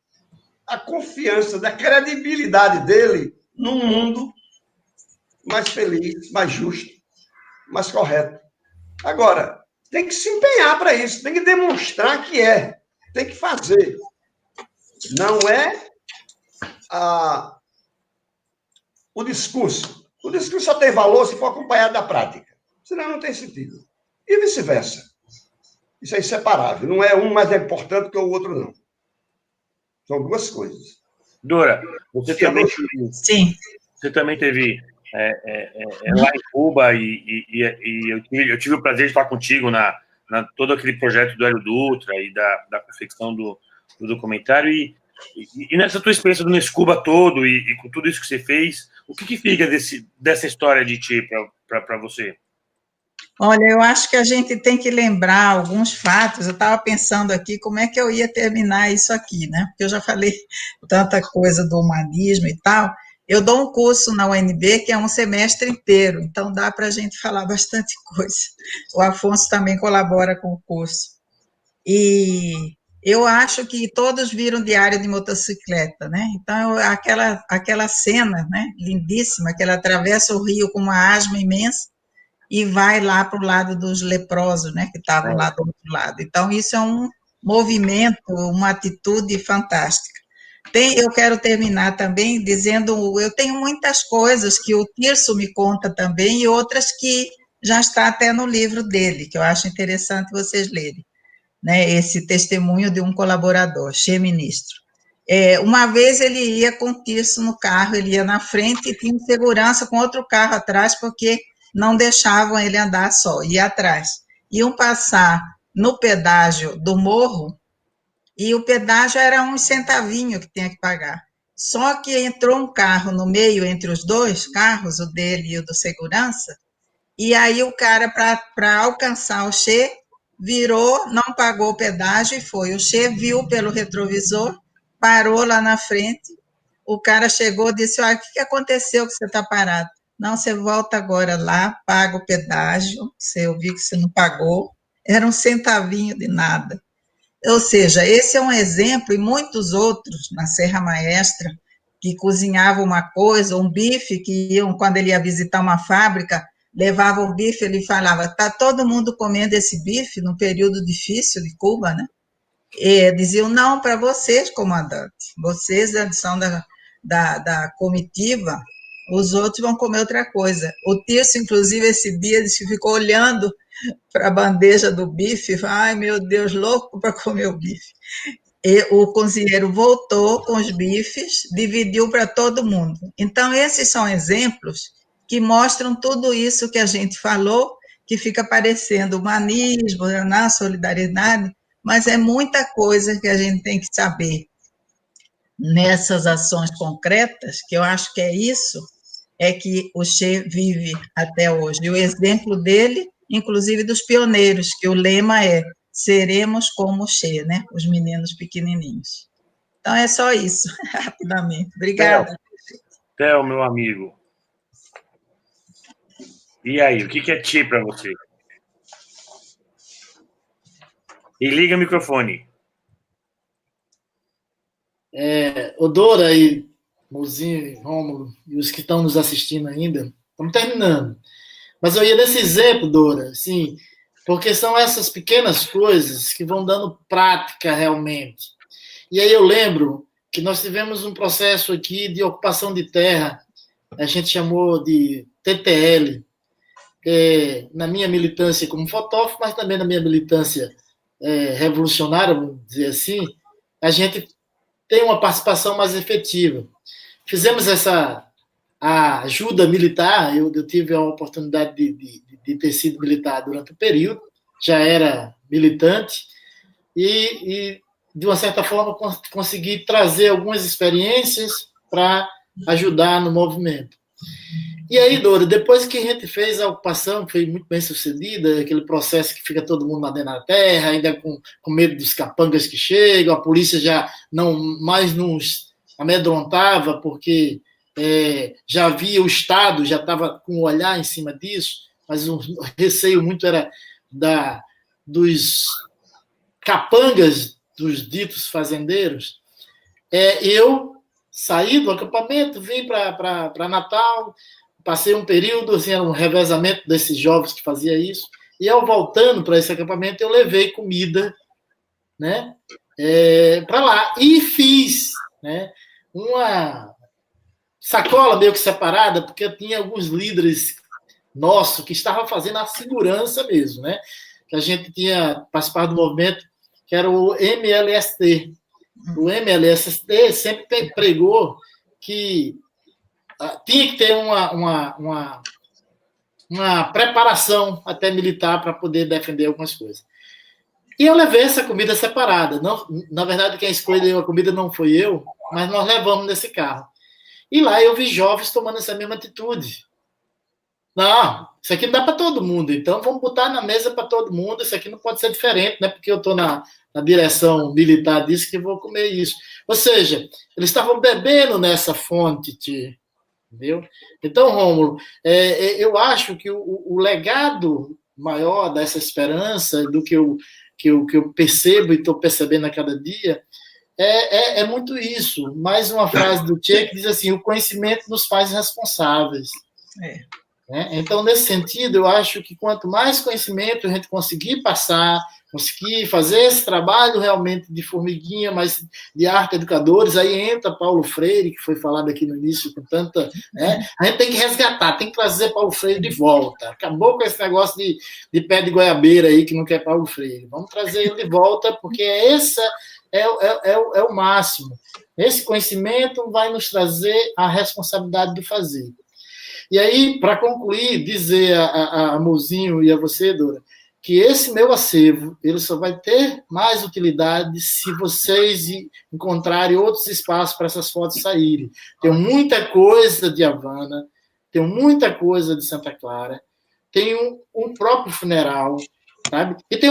a confiança, da credibilidade dele num mundo mais feliz, mais justo, mais correto. Agora, tem que se empenhar para isso, tem que demonstrar que tem que fazer. Não é o discurso. O discurso só tem valor se for acompanhado da prática. Senão não tem sentido. E vice-versa. Isso é inseparável. Não é um mais importante que o outro, não. São duas coisas. Dora, você também teve lá em Cuba e eu tive o prazer de estar contigo na todo aquele projeto do Hélio Dutra e da confecção do documentário, e E nessa tua experiência do Nescuba todo e com tudo isso que você fez, o que fica dessa história de ti para você? Olha, eu acho que a gente tem que lembrar alguns fatos. Eu estava pensando aqui como é que eu ia terminar isso aqui, né? Porque eu já falei tanta coisa do humanismo e tal. Eu dou um curso na UNB que é um semestre inteiro, então dá para a gente falar bastante coisa. O Afonso também colabora com o curso. E eu acho que todos viram Diário de Motocicleta, né? Então, aquela cena, né, lindíssima, que ela atravessa o rio com uma asma imensa e vai lá para o lado dos leprosos, né, que estavam lá do outro lado. Então, isso é um movimento, uma atitude fantástica. Eu quero terminar também dizendo, eu tenho muitas coisas que o Tirso me conta também e outras que já está até no livro dele, que eu acho interessante vocês lerem, né, esse testemunho de um colaborador, Che-ministro. Uma vez ele ia com o Tirso no carro, ele ia na frente e tinha segurança com outro carro atrás, porque não deixavam ele andar só, ia atrás. Iam passar no pedágio do morro, e o pedágio era uns centavinhos que tinha que pagar. Só que entrou um carro no meio entre os dois carros, o dele e o do segurança, e aí o cara, para alcançar o Che, virou, não pagou o pedágio e foi. O Che viu pelo retrovisor, parou lá na frente, o cara chegou e disse, o que aconteceu que você está parado? Não, você volta agora lá, paga o pedágio, eu vi que você não pagou, era um centavinho de nada. Ou seja, esse é um exemplo, e muitos outros na Serra Maestra, que cozinhavam uma coisa, um bife, que iam, quando ele ia visitar uma fábrica, levava o bife, ele falava, está todo mundo comendo esse bife num período difícil de Cuba, né? E diziam, não, para vocês, comandante, vocês são da comitiva, os outros vão comer outra coisa. O Tirso, inclusive, esse dia, ele ficou olhando para a bandeja do bife, ai, meu Deus, louco para comer o bife. E o cozinheiro voltou com os bifes, dividiu para todo mundo. Então, esses são exemplos que mostram tudo isso que a gente falou, que fica parecendo humanismo, na solidariedade, mas é muita coisa que a gente tem que saber nessas ações concretas, que eu acho que é isso, é que o Che vive até hoje. E o exemplo dele, inclusive dos pioneiros, que o lema é seremos como o Che, né? Os meninos pequenininhos. Então, é só isso, rapidamente. Obrigada. Theo, meu amigo. E aí, o que é Che para você? E liga o microfone. Odora e Mozinho, Rômulo, e os que estão nos assistindo ainda, estamos terminando. Mas eu ia nesse exemplo, Dora, assim, porque são essas pequenas coisas que vão dando prática realmente. E aí eu lembro que nós tivemos um processo aqui de ocupação de terra, a gente chamou de TTL, na minha militância como fotógrafo, mas também na minha militância revolucionária, vamos dizer assim, a gente tem uma participação mais efetiva. Fizemos a ajuda militar, eu tive a oportunidade de ter sido militar durante o período, já era militante, e de uma certa forma, consegui trazer algumas experiências para ajudar no movimento. E aí, Dora, depois que a gente fez a ocupação, foi muito bem sucedida, aquele processo que fica todo mundo lá dentro da terra, ainda com medo dos capangas que chegam, a polícia já não mais nos amedrontava, porque já havia o Estado, já estava com o olhar em cima disso, mas o receio muito era dos capangas, dos ditos fazendeiros. Eu saí do acampamento, vim para Natal, passei um período, assim, era um revezamento desses jovens que fazia isso, e ao voltando para esse acampamento, eu levei comida, né, para lá, e fiz, né, uma sacola meio que separada, porque tinha alguns líderes nossos que estavam fazendo a segurança mesmo, né, que a gente tinha participado do movimento, que era o MLST. O MLST sempre pregou que tinha que ter uma preparação até militar para poder defender algumas coisas. E eu levei essa comida separada. Não, na verdade, quem escolheu a comida não foi eu, mas nós levamos nesse carro. E lá eu vi jovens tomando essa mesma atitude. Não, isso aqui não dá para todo mundo, então vamos botar na mesa para todo mundo, isso aqui não pode ser diferente, não é porque eu estou na direção militar disso que vou comer isso. Ou seja, eles estavam bebendo nessa fonte, entendeu? Então, Rômulo, eu acho que o legado maior dessa esperança, do que eu percebo e estou percebendo a cada dia, é muito isso. Mais uma frase do Che que diz assim: o conhecimento nos faz responsáveis. Então, nesse sentido, eu acho que quanto mais conhecimento a gente conseguir passar, conseguir fazer esse trabalho realmente de formiguinha, mas de arte-educadores, aí entra Paulo Freire, que foi falado aqui no início com tanta... A gente tem que resgatar, tem que trazer Paulo Freire de volta. Acabou com esse negócio de pé de goiabeira aí, que não quer Paulo Freire. Vamos trazer ele de volta, porque esse é o máximo. Esse conhecimento vai nos trazer a responsabilidade do fazer. E aí, para concluir, dizer a Mozinho e a você, Dora, que esse meu acervo ele só vai ter mais utilidade se vocês encontrarem outros espaços para essas fotos saírem. Tem muita coisa de Havana, tem muita coisa de Santa Clara, tem um próprio funeral, sabe? E tem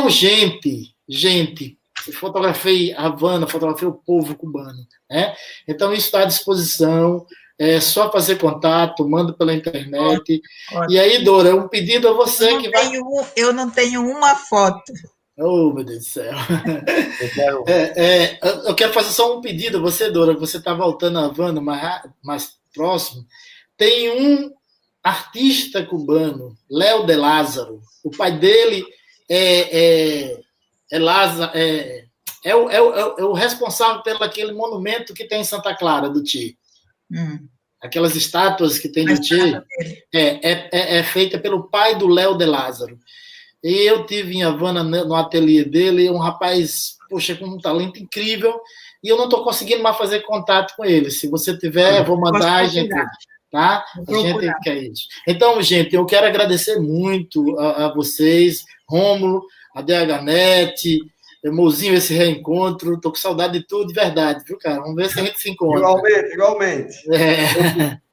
gente. Fotografei Havana, fotografei o povo cubano, né? Então, isso está à disposição. É só fazer contato, mando pela internet. Ótimo. E aí, Dora, um pedido a você eu não tenho uma foto. Oh, meu Deus do céu. Eu quero fazer só um pedido a você, Dora, que você está voltando a Havana mais próximo. Tem um artista cubano, Léo de Lázaro. O pai dele é o responsável pelo aquele monumento que tem em Santa Clara, do Che. Aquelas estátuas que tem do Che é feita pelo pai do Léo de Lázaro. E eu tive em Havana, no ateliê dele, um rapaz, poxa, com um talento incrível, e eu não estou conseguindo mais fazer contato com ele. Se você tiver, vou mandar a gente, tá? A gente quer isso. Então, gente, eu quero agradecer muito a vocês, Rômulo, a DHNet, Mozinho, esse reencontro. Tô com saudade de tudo, de verdade, viu, cara? Vamos ver se a gente se encontra. Igualmente.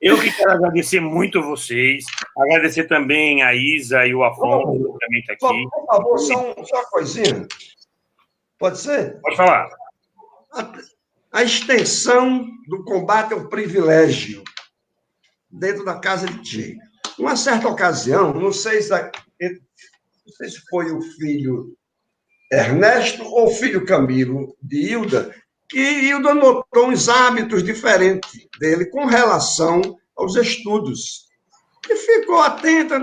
Eu que quero agradecer muito a vocês, agradecer também a Isa e o Afonso, que também está aqui. Por favor, só uma coisinha. Pode ser? Pode falar. A extensão do combate ao privilégio dentro da casa de Che. Numa certa ocasião, não sei se foi o filho Ernesto ou o filho Camilo de Hilda, que Hilda notou uns hábitos diferentes dele com relação aos estudos. E ficou atenta,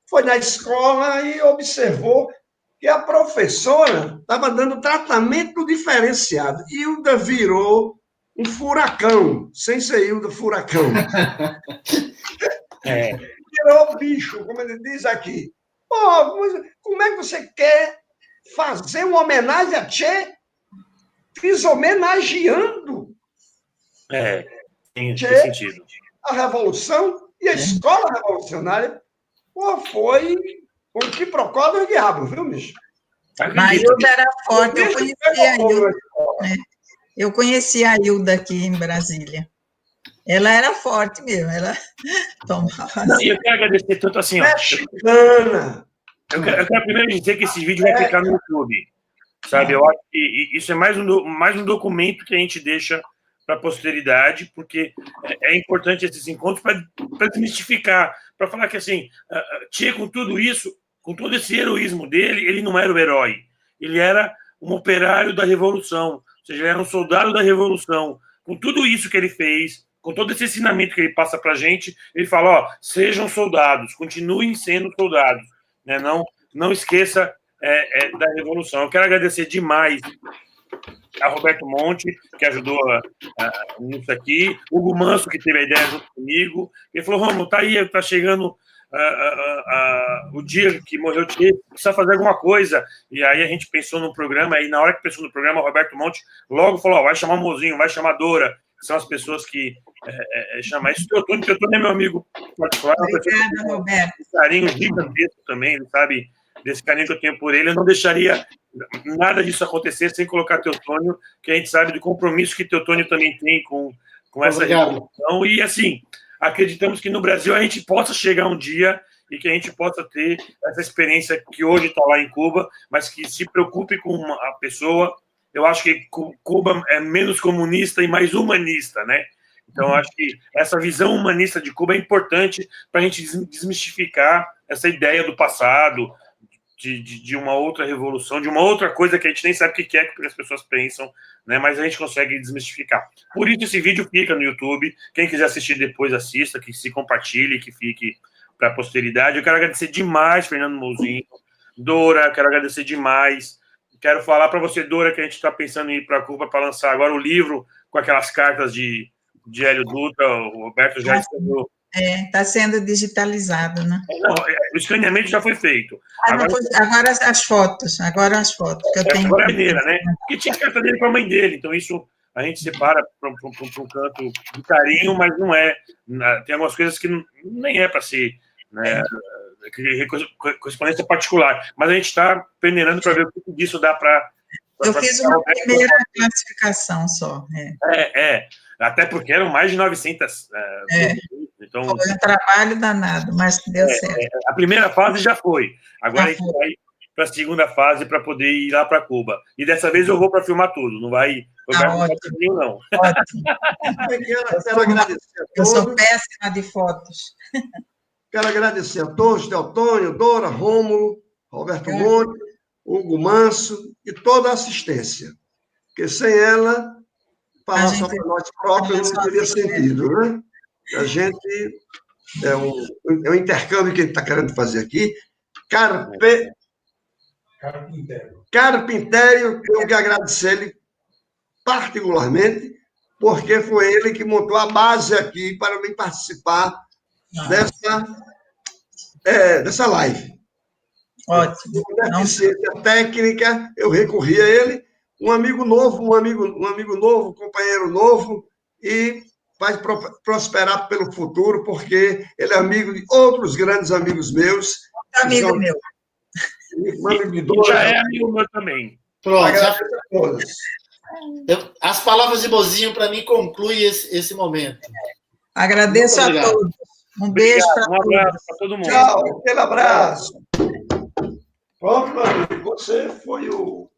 foi na escola e observou que a professora estava dando tratamento diferenciado. Hilda virou um furacão, sem ser Hilda furacão. Virou bicho, como ele diz aqui. Como é que você quer fazer uma homenagem a Che, deshomenageando tem sentido. A Revolução e a escola revolucionária? Foi um quiprocó do diabo, viu, bicho? A Hilda era forte, eu conhecia a Hilda aqui em Brasília. Ela era forte mesmo, ela tomava. E eu quero agradecer tanto assim, Eu quero primeiro dizer que esse vídeo vai ficar no YouTube, sabe? Eu acho que isso é mais um documento que a gente deixa para a posteridade, porque é importante esses encontros para desmistificar, para falar que, assim, Che, com tudo isso, com todo esse heroísmo dele, ele não era o herói, ele era um operário da Revolução, ou seja, ele era um soldado da Revolução. Com tudo isso que ele fez, com todo esse ensinamento que ele passa para a gente, ele fala, sejam soldados, continuem sendo soldados. Né? Não esqueça da Revolução. Eu quero agradecer demais a Roberto Monte, que ajudou nisso aqui, Hugo Manso, que teve a ideia junto comigo. Ele falou, Romulo, tá aí, tá chegando o dia que morreu o Che, precisa fazer alguma coisa. E aí a gente pensou no programa, e na hora que pensou no programa, o Roberto Monte logo falou, vai chamar o Mozinho, vai chamar a Dora, que são as pessoas que chamam isso. O Teotônio é meu amigo particular. Obrigada, Roberto. Um carinho gigantesco também, ele sabe desse carinho que eu tenho por ele. Eu não deixaria nada disso acontecer sem colocar Teotônio, que a gente sabe do compromisso que Teotônio também tem com essa revolução. E, assim, acreditamos que no Brasil a gente possa chegar um dia e que a gente possa ter essa experiência que hoje está lá em Cuba, mas que se preocupe com a pessoa. Eu acho que Cuba é menos comunista e mais humanista, né? Então, eu acho que essa visão humanista de Cuba é importante para a gente desmistificar essa ideia do passado, de uma outra revolução, de uma outra coisa que a gente nem sabe o que é, porque as pessoas pensam, né? Mas a gente consegue desmistificar. Por isso, esse vídeo fica no YouTube. Quem quiser assistir depois, assista, que se compartilhe, que fique para a posteridade. Eu quero agradecer demais, Fernando Mouzinho. Dora, quero agradecer demais. Quero falar para você, Dora, que a gente está pensando em ir para Cuba para lançar agora o livro com aquelas cartas de Hélio Dutra, o Roberto já escreveu. Está sendo digitalizado, né? Não, o escaneamento já foi feito. Agora as fotos. Que eu tenho. Agora a mineira, né? Porque tinha a carta dele com a mãe dele, então isso a gente separa para um canto de carinho, mas não é. Tem algumas coisas que nem é para ser, né? Correspondência particular. Mas a gente está peneirando para ver o que disso dá para. Eu fiz uma primeira classificação só. Até porque eram mais de 900. Então, foi um trabalho danado, mas deu certo. A primeira fase já foi. Agora a gente vai para a segunda fase para poder ir lá para Cuba. E dessa vez eu vou para filmar tudo. Não vai. Ótimo. Não. Ótimo. Eu sou péssima de fotos. Quero agradecer a todos, Teotônio, Dora, Rômulo, Roberto Monte, Hugo Manso e toda a assistência. Porque sem ela, falar só para nós próprios não teria sentido, né? A gente... É um intercâmbio que a gente está querendo fazer aqui. Carpintério, eu quero agradecer ele particularmente, porque foi ele que montou a base aqui para mim participar dessa live. Ótimo. Com deficiência técnica, eu recorri a ele, um amigo novo, companheiro novo, e vai prosperar pelo futuro, porque ele é amigo de outros grandes amigos meus. Amigo meu. Já é amigo meu também. Pronto. Agradeço a todos. As palavras de Mozinho, para mim, concluem esse momento. Agradeço a todos. Um beijo para todos. Um abraço para todo mundo. Tchau, aquele abraço. Pronto, meu amigo, você foi o...